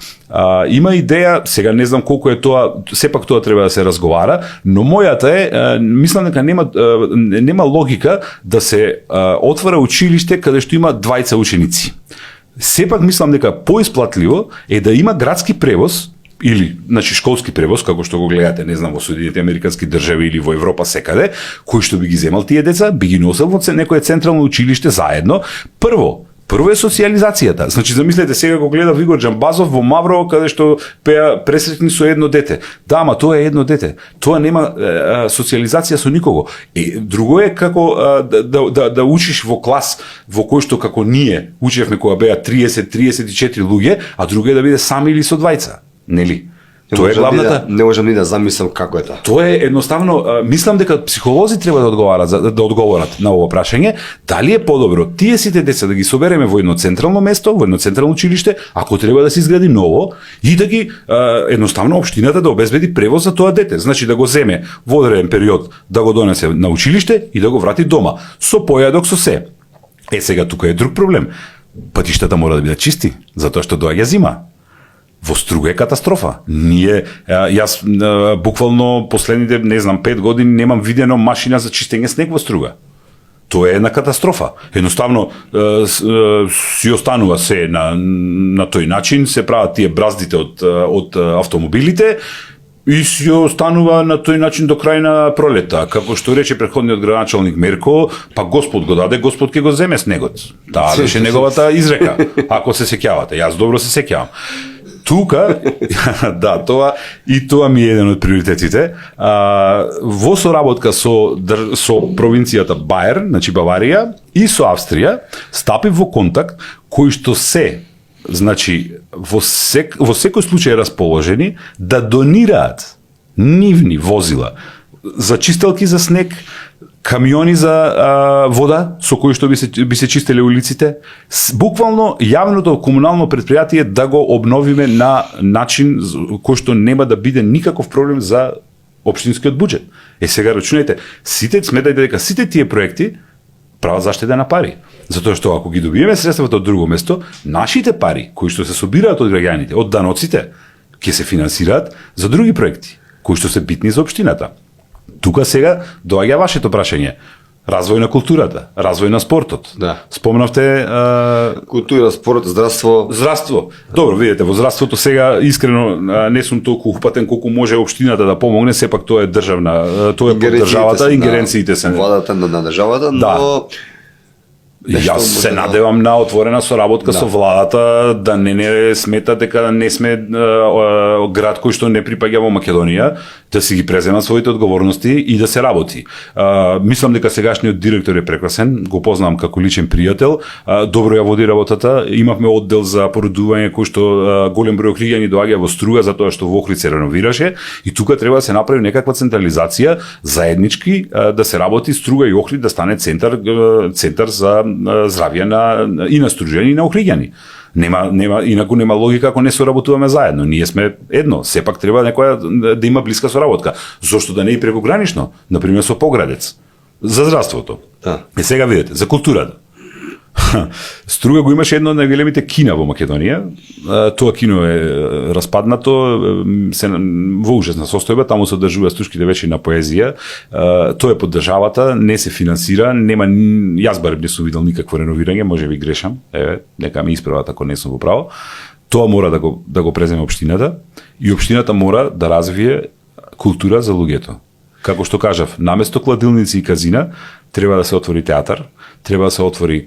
има идеја, сега не знам колку е тоа, сепак тоа треба да се разговара, но мојата е, мислам дека нема логика да се отвора училиште каде што има 20 ученици. сепак мислам дека поисплатливо е да има градски превоз или значи школски превоз, како што го гледате, не знам, во Соединените Американски држави или во Европа секаде, кој што би ги земал тие деца, би ги носел во некое централно училиште заедно. Прво е социализацијата. Значи, замислете, сега го гледав Игор Џамбазов во Маврово, каде што пеа пресретни со едно дете. Да, ама тоа е едно дете. Тоа нема социализација со никого. Друго е како да учиш во клас во кој што како ние учевме кога беа 30-34 луѓе, а друго е да биде сами или со двајца. Нели? Тоа е главната. Не можам ни да замислам како е тоа. Тоа е едноставно, мислам дека психолози треба да одговорат на ова прашање, дали е подобро тие сите деца да ги собереме во едно централно место, во едно централно училиште, ако треба да се изгради ново и да ги едноставно општината да обезбеди превоз за тоа дете, значи да го земе во одреден период, да го донесе на училиште и да го врати дома, со појадок, со се. Сега тука е друг проблем. Патиштата мора да бидат чисти, затоа што доаѓа зима. Во Струга е катастрофа. Јас буквално последните, не знам, 5 години немам видено машина за чистење снег во Струга. Тоа е една катастрофа. Едноставно си останува се на тој начин, се прават тие браздите од автомобилите и си останува на тој начин до крај на пролета. Како што рече претходниот градоначалник Мерко, па Господ го даде, Господ ќе го земе снегот. Таа беше неговата изрека, ако се сеќавате. Јас добро се сеќавам. Тука, да, тоа ми е еден од приоритетите. Во соработка со провинцијата Баер, значи Баварија, и со Австрија, стапив во контакт кои што значи во секој случај расположени да донираат нивни возила за чистелки за снег, камиони за вода со кои што би се чистеле улиците, буквално јавното комунално предпријатие да го обновиме на начин кој што нема да биде никаков проблем за општинскиот буџет. Сега рачунајте, сметајте дека сите тие проекти прават заштеда на пари. Затоа што ако ги добиеме средствата од друго место, нашите пари кои што се собираат од граѓаните, од даноците, ќе се финансираат за други проекти кои што се битни за општината. Тука сега доаѓа вашето прашање. Развој на културата, развој на спортот. Да. Спомнавте култура, спорт, здравство. Здравство. Добро, видите, во здравството сега искрено не сум толку упатен колку може општината да помогне, сепак тоа е државна, тоа е под државата, ингеренциите се. Владата на државата, да. но Јас се надевам на отворена соработка со владата, да не смета дека не сме град кој што не припаѓа во Македонија, да си ги преземат своите одговорности и да се работи. Мислам дека сегашниот директор е прекрасен, го познавам како личен пријател, добро ја води работата, имавме оддел за породување кој што голем број охриѓани доаѓа во Струга затоа што во Охрид се реновираше и тука треба да се направи некаква централизација, заеднички да се работи Струга и Охрид да стане центар за здравје и на Стружјани и на Охриѓани. Инаку нема логика ако не соработуваме заедно. Ние сме едно, сепак треба некоја да има блиска соработка. Зошто да не и прекогранично, например со Поградец, за здравството. Да. Сега видите, за културата. Струга го имаше едно од најголемите кина во Македонија. Тоа кино е распаднато, во ужасна состојба, таму се одржува стушките вече на поезија. Тоа е под државата, не се финансира, нема, јас барем не сум видел никакво реновирање, може би грешам, нека ме исправат ако не сум во право. Тоа мора да го преземе општината и општината мора да развие култура за луѓето. Како што кажав, наместо кладилници и казина, треба да се отвори театар, треба да се отвори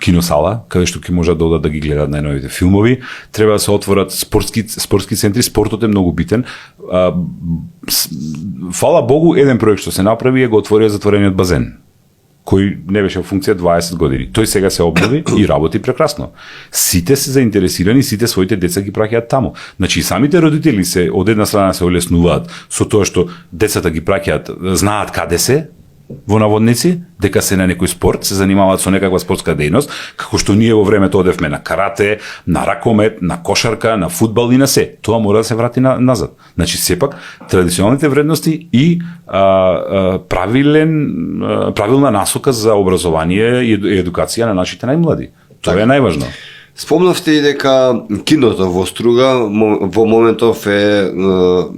киносала, каде што ќе можат да одат да ги гледат најновите филмови, треба да се отворат спортски центри, спортот е многу битен. Фала Богу, еден проект што се направи е го отворија затворениот базен, кој не беше во функција 20 години. Тој сега се обнови и работи прекрасно. Сите се заинтересирани, сите своите деца ги праќаат таму. Значи самите родители се од една страна се олеснуваат со тоа што децата ги праќаат, знаат каде се, во наводници, дека се на некој спорт, се занимаваат со некаква спортска дејност, како што ние во времето одевме на карате, на ракомет, на кошарка, на фудбал и на се. Тоа мора да се врати назад. Значи, сепак, традиционалните вредности и правилна насока за образование и едукација на нашите најмлади. Тоа е најважно. Спомнавте и дека киното во Струга во моментов е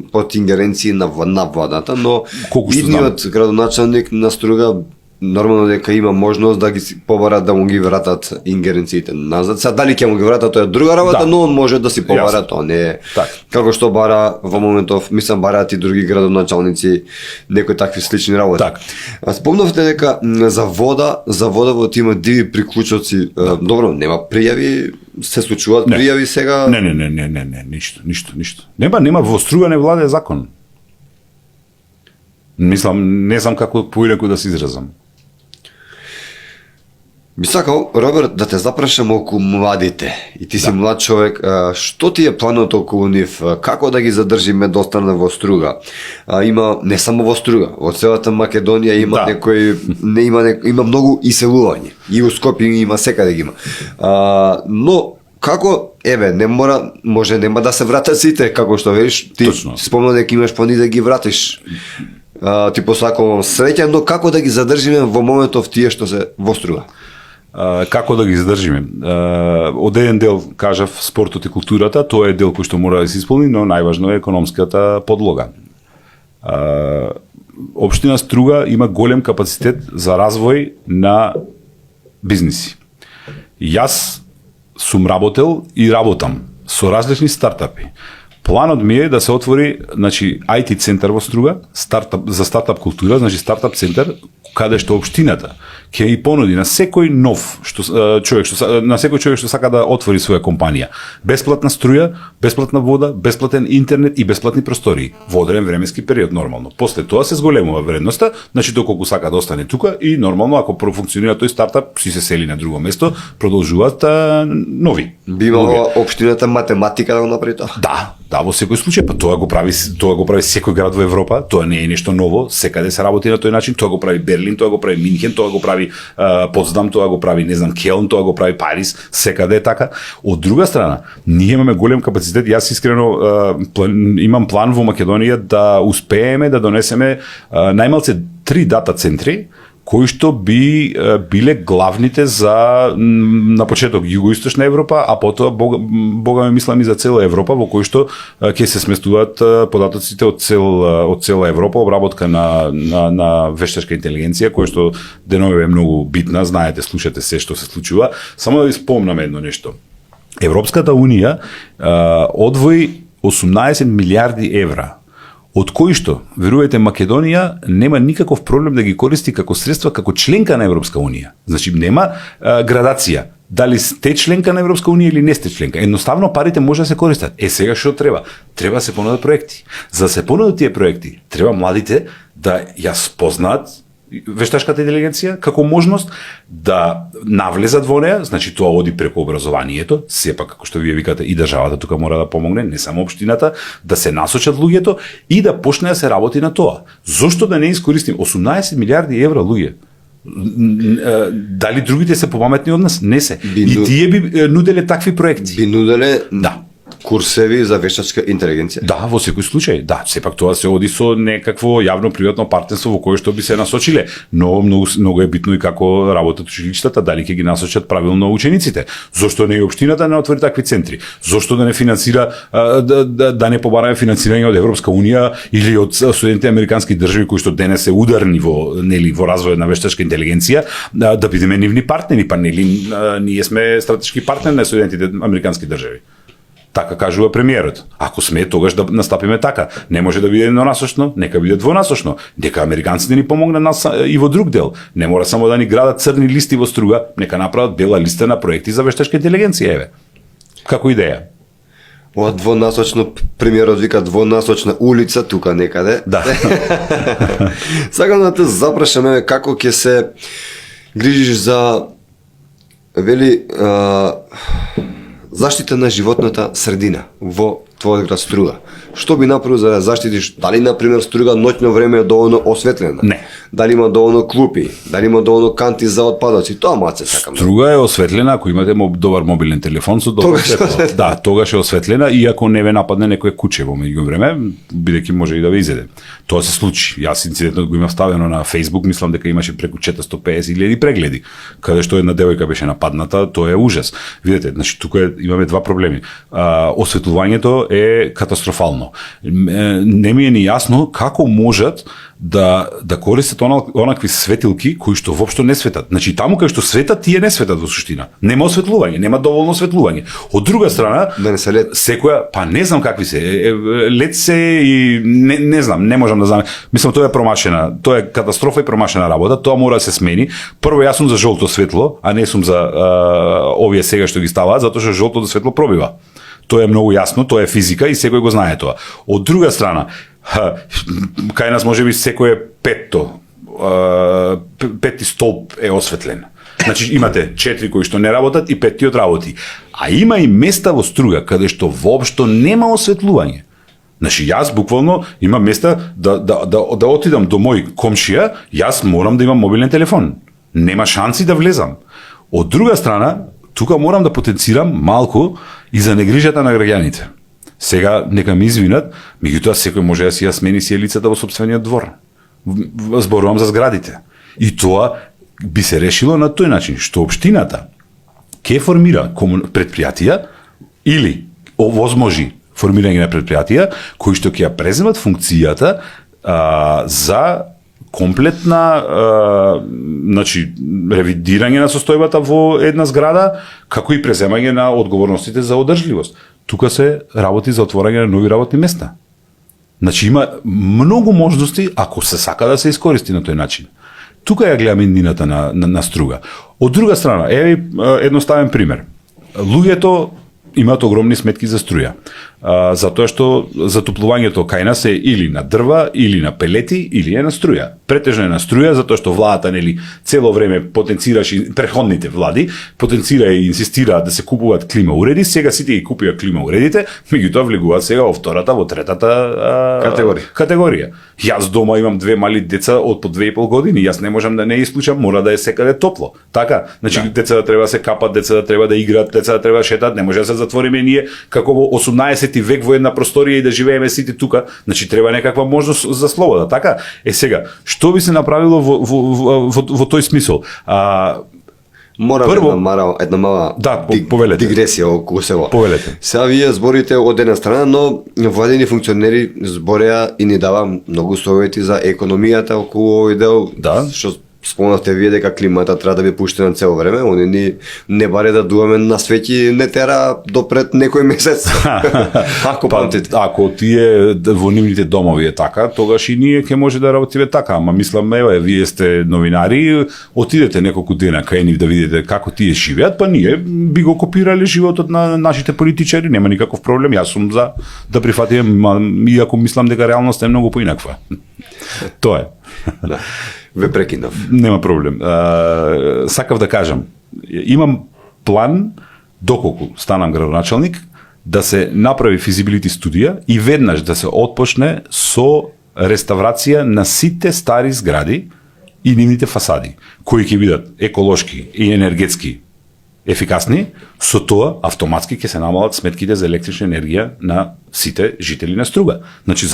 под ингеренција на владата, но идниот градоначалник на Струга нормално дека има можност да ги побарат да му ги вратат ингеренциите назад. Сега дали ќе му ги вратат, тоа е друга работа, Да. но он може да си побара, Јасно. тоа не е Така. како што бара во моментов, мислам бараат и други градоначалници некои такви слични работи. Така. А спомнавте дека за вода во има диви приклучоци. Добро, нема пријави, се случуваат Не. пријави сега. Не, ништо. Нема во Струга не владее закон. Мислам, не знам како поинаку да се изразам. Би сакал, Роберт, да те запрашам околу младите. И ти си млад човек, што ти е планот околу нив? Како да ги задржиме да останат во Струга? Има не само во Струга, во целата Македонија има Да. има многу иселување. И у Скопје има, секаде ги има. Но како, може нема да се вратат сите, како што велиш, ти Точно. спомна дека имаш плани да ги вратиш. Ти посакувам среќа, но како да ги задржиме во моментов тие што се во Струга? Како да ги задржиме? Од еден дел, кажав, спортот и културата, тоа е дел кој што мора да се исполни, но најважно е економската подлога. Општина Струга има голем капацитет за развој на бизниси. Јас сум работел и работам со различни стартапи. Планот ми е да се отвори, значи, IT центар во Струга, за стартап култура, значи стартап центар, каде што општината ќе и понуди на секој нов човек што сака да отвори своја компанија бесплатна струја, бесплатна вода, бесплатен интернет и бесплатни простории во одреден временски период нормално. После тоа се зголемува вредноста, значи доколку сака да остане тука и нормално ако профункционира тој стартап, си се сели на друго место, продолжуваат нови. Би имала општината математика да го направи тоа? Да, во секој случај, па тоа го прави секој град во Европа, тоа не е нешто ново, секаде се работи на тој начин, тоа го прави Берлин, тоа го прави Минхен, тоа го прави Потсдам, тоа го прави, не знам, Келн, тоа го прави Париз, секаде е така. Од друга страна, ние имаме голем капацитет, јас искрено имам план во Македонија да успееме да донесеме најмалце 3 дата центри, кои што би биле главните за на почеток југоисточна Европа, а потоа бога ме мислам и за цела Европа, во кои што ќе се сместуваат податоците од цела Европа, обработка на вештачка интелигенција, која што деновиве е многу битна, знаете, слушате се што се случува. Само да ви спомнам едно нешто. Европската унија одвои 18 милиарди евра, од кои што, верувајте, Македонија нема никаков проблем да ги користи како средства како членка на Европска унија. Значи нема градација. Дали сте членка на Европска унија или не сте членка. Едноставно парите може да се користат. Сега што треба? Треба да се понудат проекти. За да се понудат тие проекти, треба младите да ја спознаат вештачката интелигенција како можност да навлезат во неа, значи тоа оди преку образованието, сепак како што вие викате и државата тука мора да помогне, не само општината, да се насочат луѓето и да почне да се работи на тоа. Зошто да не искористим 18 милиарди евра луѓе? Дали другите се попаметни од нас? Не се. И тие би нуделе такви проекти. Би нуделе Да. курсеви за вештачка интелигенција. Да, во секој случај. Да, сепак тоа се оди со некакво јавно-приватно партнерство во кое што би се насочиле, но многу е битно и како работат училиштата, дали ќе ги насочат правилно учениците. Зошто не и општината не отвори такви центри? Зошто да не финансира да не побараме финансирање од Европска унија или од Соединетите американски држави кои што денес се ударни во развојот на вештачка интелигенција, да бидеме нивни партнери, па нели ние сме стратешки партнер на Соединетите американски држави. Така кажува премиерот. Ако сме, тогаш да настапиме така. Не може да биде еднонасочно, нека биде двонасочно. Нека американците ни помогнат нас и во друг дел. Не мора само да ни градат црни листи во Струга, нека направат бела листа на проекти за вештачка интелигенција, еве. Како идеја. Ова двонасочно, премиерот вика двонасочна улица тука некаде. Да. Сакам да те запрашаме како ќе се грижиш за заштита на животната средина во твојот град Струга. Што би направил за да заштитиш? Дали, например, Струга ноќно време е доволно осветлена? Не. Дали има доволно клупи? Дали има доволно канти за отпадоци? Тоа маце сакам. Струга е осветлена ако имате добар мобилен телефон со добро светло. Да, тогаш е осветлена и ако не ве нападне некое куче во меѓувреме, бидејќи може и да ве изеде. Тоа се случи. Јас инцидентот го имав ставено на Facebook, мислам дека имаше преку 450.000 прегледи, каде што една девојка беше нападната, тоа е ужас. Видете, значи тука имаме два проблеми. Осветлувањето е катастрофално. Не ми е ни јасно како можат да користат онакви светилки кои што воопшто не светат. Значи таму кај што светат, тие не светат во суштина. Нема осветлување, нема доволно осветлување. Од друга страна, Да не се лет. секоја, па не знам какви се, лет се и не знам, не можам да знам. Мислам тоа е промашена, тоа е катастрофа и промашена работа, тоа мора да се смени. Прво јас сум за жолто светло, а не сум за овие сега што ги ставаат, затоа што жолтото светло пробива. Тоа е многу јасно, тоа е физика и секој го знае тоа. Од друга страна, кај нас можеби секој пети столб е осветлен. Значи имате 4 кои што не работат и 5 работи. А има и места во струга каде што воопшто нема осветлување. Значи јас буквално има места да отидам до мој комшија, јас морам да имам мобилен телефон. Нема шанси да влезам. Од друга страна, тука морам да потенцирам малку и за негрижата на граѓаните. Сега нека ми извинат, меѓутоа секој може да си ја смени си лицата во сопствениот двор. Зборувам за зградите. И тоа би се решило на тој начин, што општината ќе формира предпријатија или овозможи формирање на предпријатија кои што ќе ја преземат функцијата за комплетна значи ревидирање на состојбата во една зграда, како и преземање на одговорностите за одржливост. Тука се работи за отворање на нови работни места. Значи има многу можности ако се сака да се искористи на тој начин. Тука ја гледам иднината на струга. Од друга страна, еве едноставен пример. Луѓето имаат огромни сметки за струја. Затоа што затоплувањето кај нас е или на дрва, или на пелети, или е на струја. Претежно е на струја, затоа што владата цело време потенцираше, преходните влади потенцира и инсистира да се купуваат клима уреди, сега сите ги купија клима уредите, меѓутоа влегуваат сега во втората, во третата категорија. Јас дома имам 2 мали деца од по 2,5 години, јас не можам да не исклучам, мора да е секаде топло. Така, значи децата треба да се капат, децата треба да играат, децата треба да шетат, не може да се затвориме ние како во 18 век во една просторија и да живееме сите тука, значи треба некаква можност за слобода, така? Сега, што би се направило во тој смисол? Морам прво, една мала дигресија околу сево. Повелете. Сега вие зборите од една страна, но владени функционери збореа и ни дава многу совети за економијата околу овој дел, што спомнавте вие дека климата треба да би пуштена цело време, они ни не баре да дуваме на свети не тера допред некој месец. Ако памтите. Ако тие во нивните домови е така, тогаш и ние ќе може да работиме така, ама мислам еве вие сте новинари, отидете неколку дена кај нив да видите како тие живеат, па ние би го копирале животот на нашите политичари, нема никаков проблем, јас сум за да прифатиме, иако мислам дека реалноста е многу поинаква. Тоа е. Да. Ве прекинав. Нема проблем. Сакав да кажам, имам план, доколку станам градоначалник, да се направи физибилити студија и веднаш да се отпочне со реставрација на сите стари згради и нивните фасади, кои ќе бидат еколошки и енергетски ефикасни, со тоа автоматски ќе се намалат сметките за електрична енергија на сите жители на Струга. Значи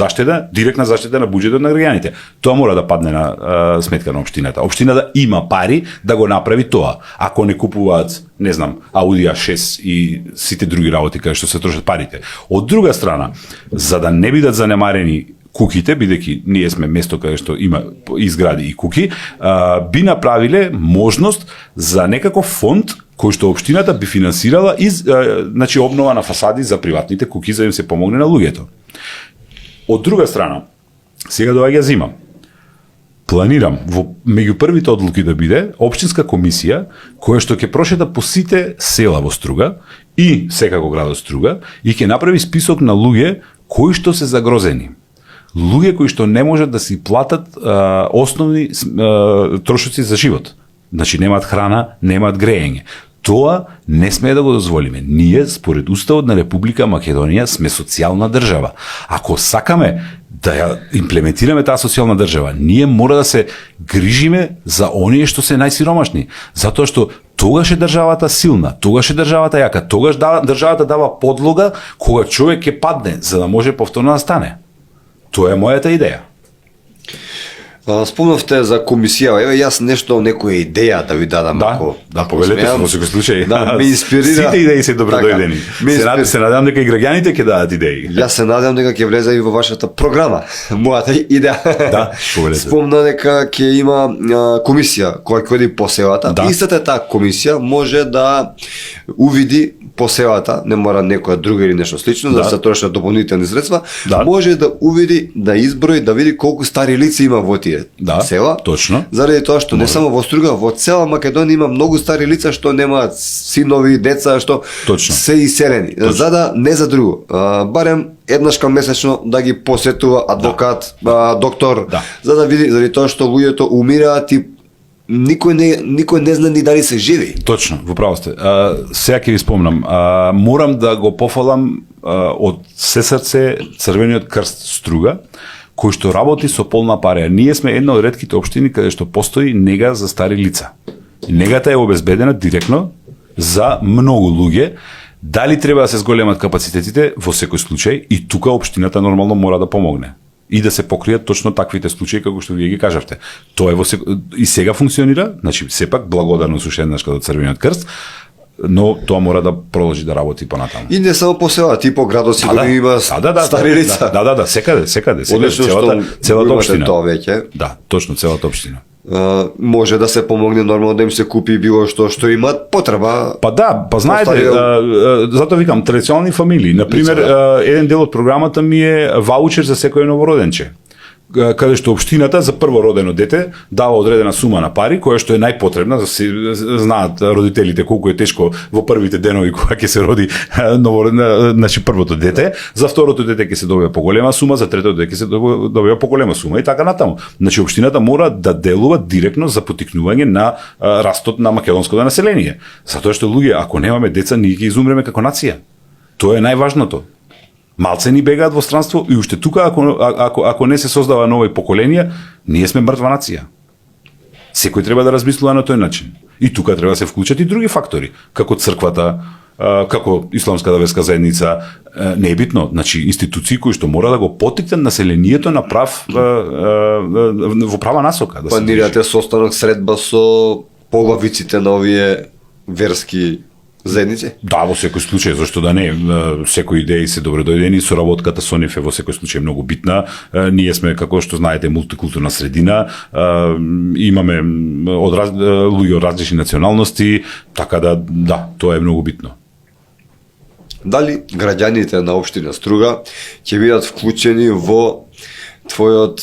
директна заштита на буџетот на граѓаните. Тоа мора да падне на сметка на општината. Општината има пари да го направи тоа. Ако не купуваат, не знам, Audi A6 и сите други работи каде што се трошат парите. Од друга страна, за да не бидат занемарени куките, бидејќи ние сме место каде што има изгради и куки, би направиле можност за некаков фонд кој што општината би финансирала значи обнова на фасади за приватните куки за да им се помогне на луѓето. Од друга страна, сега доаѓа зима. Планирам меѓу првите одлуки да биде општинска комисија која што ќе прошета по сите села во Струга и секако градот Струга и ќе направи список на луѓе кои што се загрозени. Луѓе кои што не можат да си платат основни трошоци за живот. Значи немаат храна, немаат грејење. Тоа не сме да го дозволиме. Ние, според Уставот на Република Македонија, сме социјална држава. Ако сакаме да ја имплементираме таа социјална држава, ние мора да се грижиме за оние што се најсиромашни. Затоа што тогаш е државата силна, тогаш е државата јака, тогаш државата дава подлога кога човек ќе падне, за да може повторно да стане. Тоа е мојата идеја. Спомнавте за комисија, еве јас нешто, некоја идеја да ви дадам, ако повелете се во секој случај. Да, ме инспирира. Сите идеи се добродојдени. Се надевам дека и граѓаните ќе дадат идеи. Јас се надевам дека ќе влезе и во вашата програма, мојата идеја. Да, повелете. Спомна дека ќе има комисија која ќе оди по селата. Да. Истата таа комисија може да увиди по селата, не мора некоја друга или нешто слично, да се трошат дополнителни средства, може да увиди, да изброи, да види колку стари лица има во тие села. Точно. Заради тоа што не само во Струга, во цела Македонија има многу стари лица што немаат синови, деца, што се иселени. За да не за друго, барем еднашка месечно да ги посетува адвокат, доктор, за да види, заради тоа што луѓето умираат и никој не зна ни дали се живи. Точно, во право сте. Сега ќе ви спомнам, морам да го пофалам од се срце Црвениот крст Струга, кој што работи со полна пареја. Ние сме една од ретките општини каде што постои нега за стари лица. Негата е обезбедена директно за многу луѓе. Дали треба да се зголемат капацитетите во секој случај, и тука општината нормално мора да помогне и да се покријат точно таквите случаи како што вие ги кажавте. Тоа е и сега функционира, значи сепак благодарно уште еднаш каде Црвениот крст, но тоа мора да продолжи да работи понатаму. И не само по села, ти по градот си има стари лица. Да, секаде, целата општина. Тоа веќе. Да, точно целата општина. Може да се помогне нормално да им се купи било што имаат потреба. Знаете, затоа викам традиционални фамилии. Например, еден дел од програмата ми е ваучер за секој новороденче, каде што општината за првородено дете дава одредена сума на пари, која што е најпотребна, за се знаат родителите колку е тешко во првите денови кога ќе се роди значи првото дете, за второто дете ќе се добива поголема сума, за третото дете ќе се добива поголема сума и така натаму. Значи општината мора да делува директно за поттикнување на растот на македонското население. Затоа што луѓе, ако немаме деца, ние ќе изумреме како нација. Тоа е најважното. Малце ни бегаат во странство и уште тука ако не се создава нови поколенија, ние сме мртва нација. Секој треба да размислува на тој начин. И тука треба да се вклучат и други фактори, како црквата, како исламската верска заедница, не е битно, значи институции кои што мора да го поттикнат населението на во права насока. Планирате состанок, средба со поглавиците на овие верски заедници? Да, во секој случај, зашто да не, секои идеи се добродојдени, соработката со нив е во секој случај многу битна. Ние сме, како што знаете, мултикултурна средина, имаме луѓе од различни националности, така да, тоа е многу битно. Дали граѓаните на општина Струга ќе бидат вклучени во твојот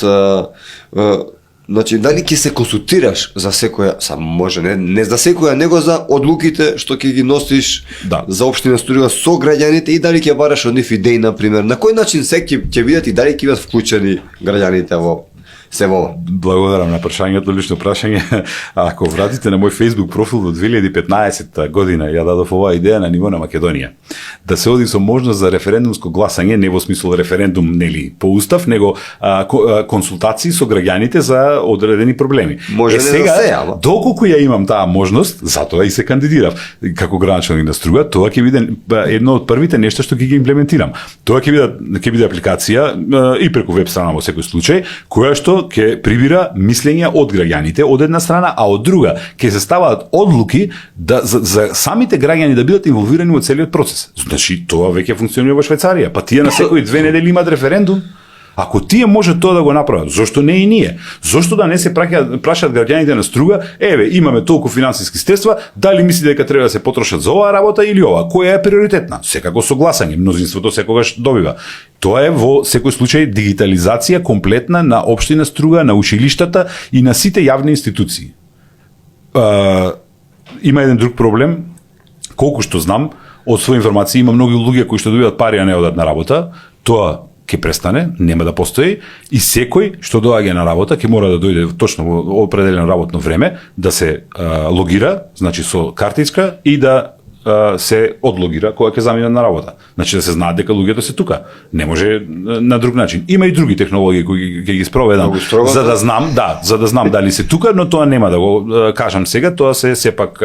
значи, дали ќе се консултираш за секоја, може не за секоја, него за одлуките што ќе ги носиш за општина Струга со граѓаните, и дали ќе бараш од нив идеи, например, на кој начин се ќе бидат и дали ќе бидат вклучени граѓаните во сево? Благодарам на прашањето, лично прашање. Ако вратите на мој Facebook профил до 2015 година, ја дадов оваа идеја на ниво на Македонија. Да се оди со можност за референдумско гласање, не во смисол референдум, нели, по устав, него консултации со граѓаните за одредени проблеми. Може не сега, за се, ама. Доколку ја имам таа можност, затоа и се кандидирав како граначелник на Струга, тоа ќе биде едно од првите нешта што ќе ги имплементирам. Тоа ќе биде апликација и преку веб страна во секој случај, која што ќе прибира мислења од граѓаните од една страна, а од друга ќе се ставаат одлуки за самите граѓани да бидат инволвирани во целиот процес. Значи тоа веќе функционира во Швајцарија, па тие на секои 2 недели имаат референдум. Ако тие може тоа да го направат, зошто не и ние? Зошто да не се прашаат граѓаните на Струга, еве, имаме толку финансиски средства, дали мислите дека треба да се потрошат за оваа работа или ова? Која е приоритетна? Секако согласање, мнозинството секогаш добива. Тоа е во секој случај дигитализација комплетна на општина Струга, на училиштата и на сите јавни институции. Има еден друг проблем, колку што знам, од своја информација има многу луѓе кои што добиваат пари, а не одат на работа. Тоа ќе престане, нема да постои, и секој што доаѓа на работа ќе мора да дојде точно во определено работно време, да се логира, значи со картичка, и да се одлогира кога ќе замине на работа. Значи да се знаат дека луѓето се тука. Не може на друг начин. Има и други технологии кои ќе ги спроведам за да знам дали се тука, но тоа нема да го кажам сега, тоа се сепак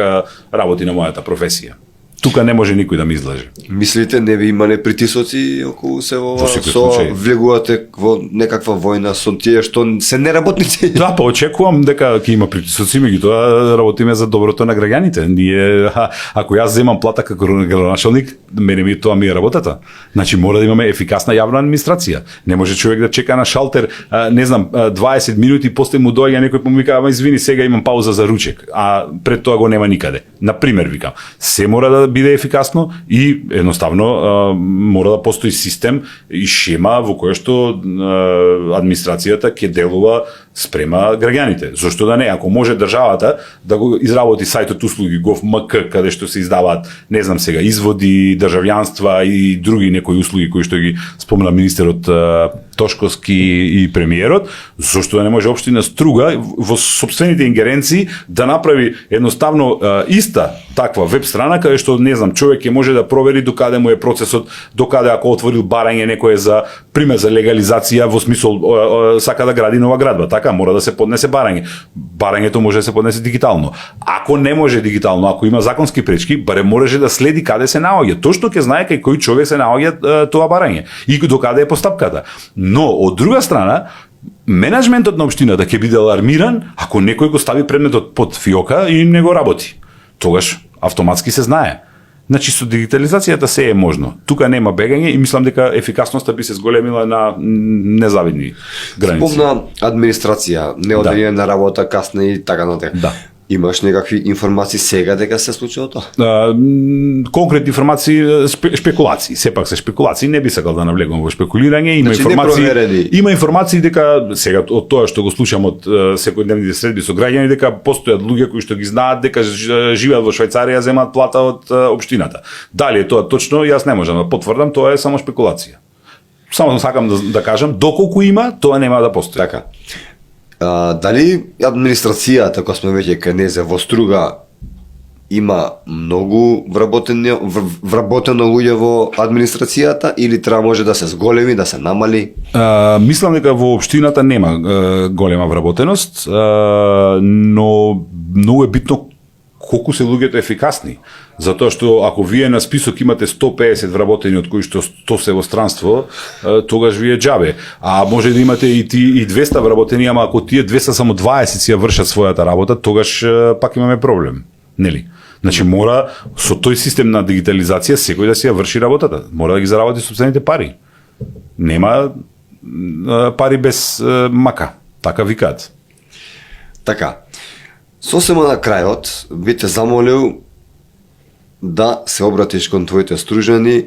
работи на мојата професија. Тука не може никој да ми излаже. Мислите, не би имале притисоци околу се ова, Во секој со случај. влегувате во некаква војна со тие што се неработници? Да, па очекувам дека ќе има притисоци, меѓутоа работиме за доброто на граѓаните. Ние, ако јас земам плата како градоначалник, мене тоа ми е работата. Значи мора да имаме ефикасна јавна администрација. Не може човек да чека на шалтер, не знам, 20 минути, после му доаѓа некој па му вика, ама извини, сега имам пауза за ручек, а пред тоа го нема никаде. На пример, викам, се мора да биде ефикасно и едноставно мора да постои систем и шема во која што администрацијата ќе делува спрема граѓаните. Зошто да не? Ако може државата да го изработи сајтот услуги gov.mk, каде што се издаваат, не знам сега, изводи, државјанства и други некои услуги кои што ги спомна министерот Тошковски и премиерот, зошто да не може општина Струга во сопствените ингеренции да направи едноставно иста таква веб страна каде што не знам човек ќе може да провери докаде му е процесот, докаде ако отворил барање некое за пример за легализација во смисол сака да гради нова градба, така мора да се поднесе барање. Барањето може да се поднесе дигитално. Ако не може дигитално, ако има законски пречки, барем можеше да следи каде се наоѓа. Точно ќе знае кај кој човек се наоѓа тоа барање и докаде е постапката. Но од друга страна, менеджментот на општината ќе биде алармиран ако некој го стави предметот под фиока и не го работи. Тогаш автоматски се знае. Значи со дигитализацијата се е можно. Тука нема бегање и мислам дека ефикасноста би се зголемила на незавидни граници. Спомна администрација, неоделение на работа, касна и така натаму. Да. Имаш некакви информации сега дека се случило тоа? Конкретни информации, шпекулации, сепак се шпекулации, не би сакал да навлегувам во шпекулирање, има Значи, информации, непроверени. има информации дека сега од тоа што го слушам од секојдневните средби со граѓани дека постојат луѓе кои што ги знаат дека живеат во Швајцарија, земаат плата од општината. Дали е тоа точно, јас не можам да потврдам, тоа е само шпекулација. Само сакам да кажам, доколку има, тоа нема да постои. Така. Дали администрацијата, која сме веќе кај незе во Струга, има многу вработено луѓе во администрацијата или треба може да се зголеми, да се намали? Мислам дека во општината нема голема вработеност, но многу е битно колку се луѓето ефикасни. Затоа што ако вие на список имате 150 вработени од кои што 100 се во странство, тогаш вие џабе. А може да имате и 200 вработени, ама ако тие 200 само 20 си ја вршат својата работа, тогаш пак имаме проблем. Нели? Значи мора со тој систем на дигитализација секој да си ја врши работата. Мора да ги заработи сопствените пари. Нема пари без мака. Така викаат. Така. Сосема на крајот би те замолил да се обратиш кон твоите стружани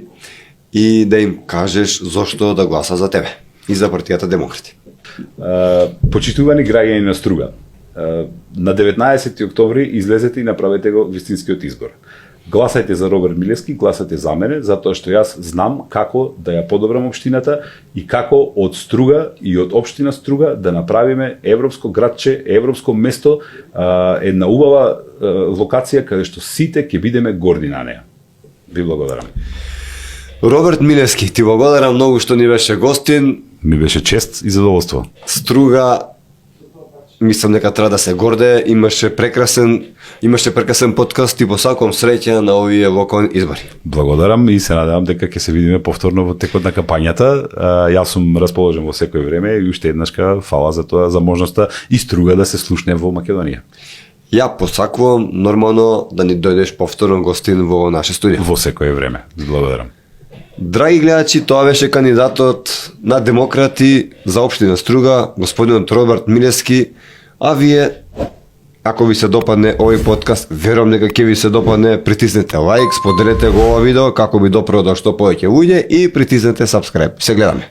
и да им кажеш зошто да гласа за тебе и за партијата Демократи. Почитувани граѓани на Струга, на 19 октомври излезете и направете го вистинскиот избор. Гласајте за Роберт Милевски, гласајте за мене, затоа што јас знам како да ја подобрам општината и како од Струга и од општина Струга да направиме европско градче, европско место, една убава локација каде што сите ќе бидеме горди на неа. Ви благодарам. Роберт Милевски, ти благодарам многу што ни беше гостин. Ми беше чест и задоволство. Струга, мислам дека треба да се горде, имаше прекрасен подкаст и посакувам среќа на овие локални избори. Благодарам и се надевам дека ќе се видиме повторно во текот на кампањата. Јас сум расположен во секој време и уште еднашка фала за тоа, за можноста и Струга да се слушне во Македонија. Ја посакувам нормално да ни дојдеш повторно гостин во наше студио. Во секое време. Благодарам. Драги гледачи, тоа беше кандидатот на Демократи за општина Струга, господинот Роберт Милевски, а вие, ако ви се допадне овој подкаст, верувам дека ќе ви се допадне, притиснете лайк, споделете го ова видео како би допрело до што повеќе луѓе и притиснете subscribe. Се гледаме.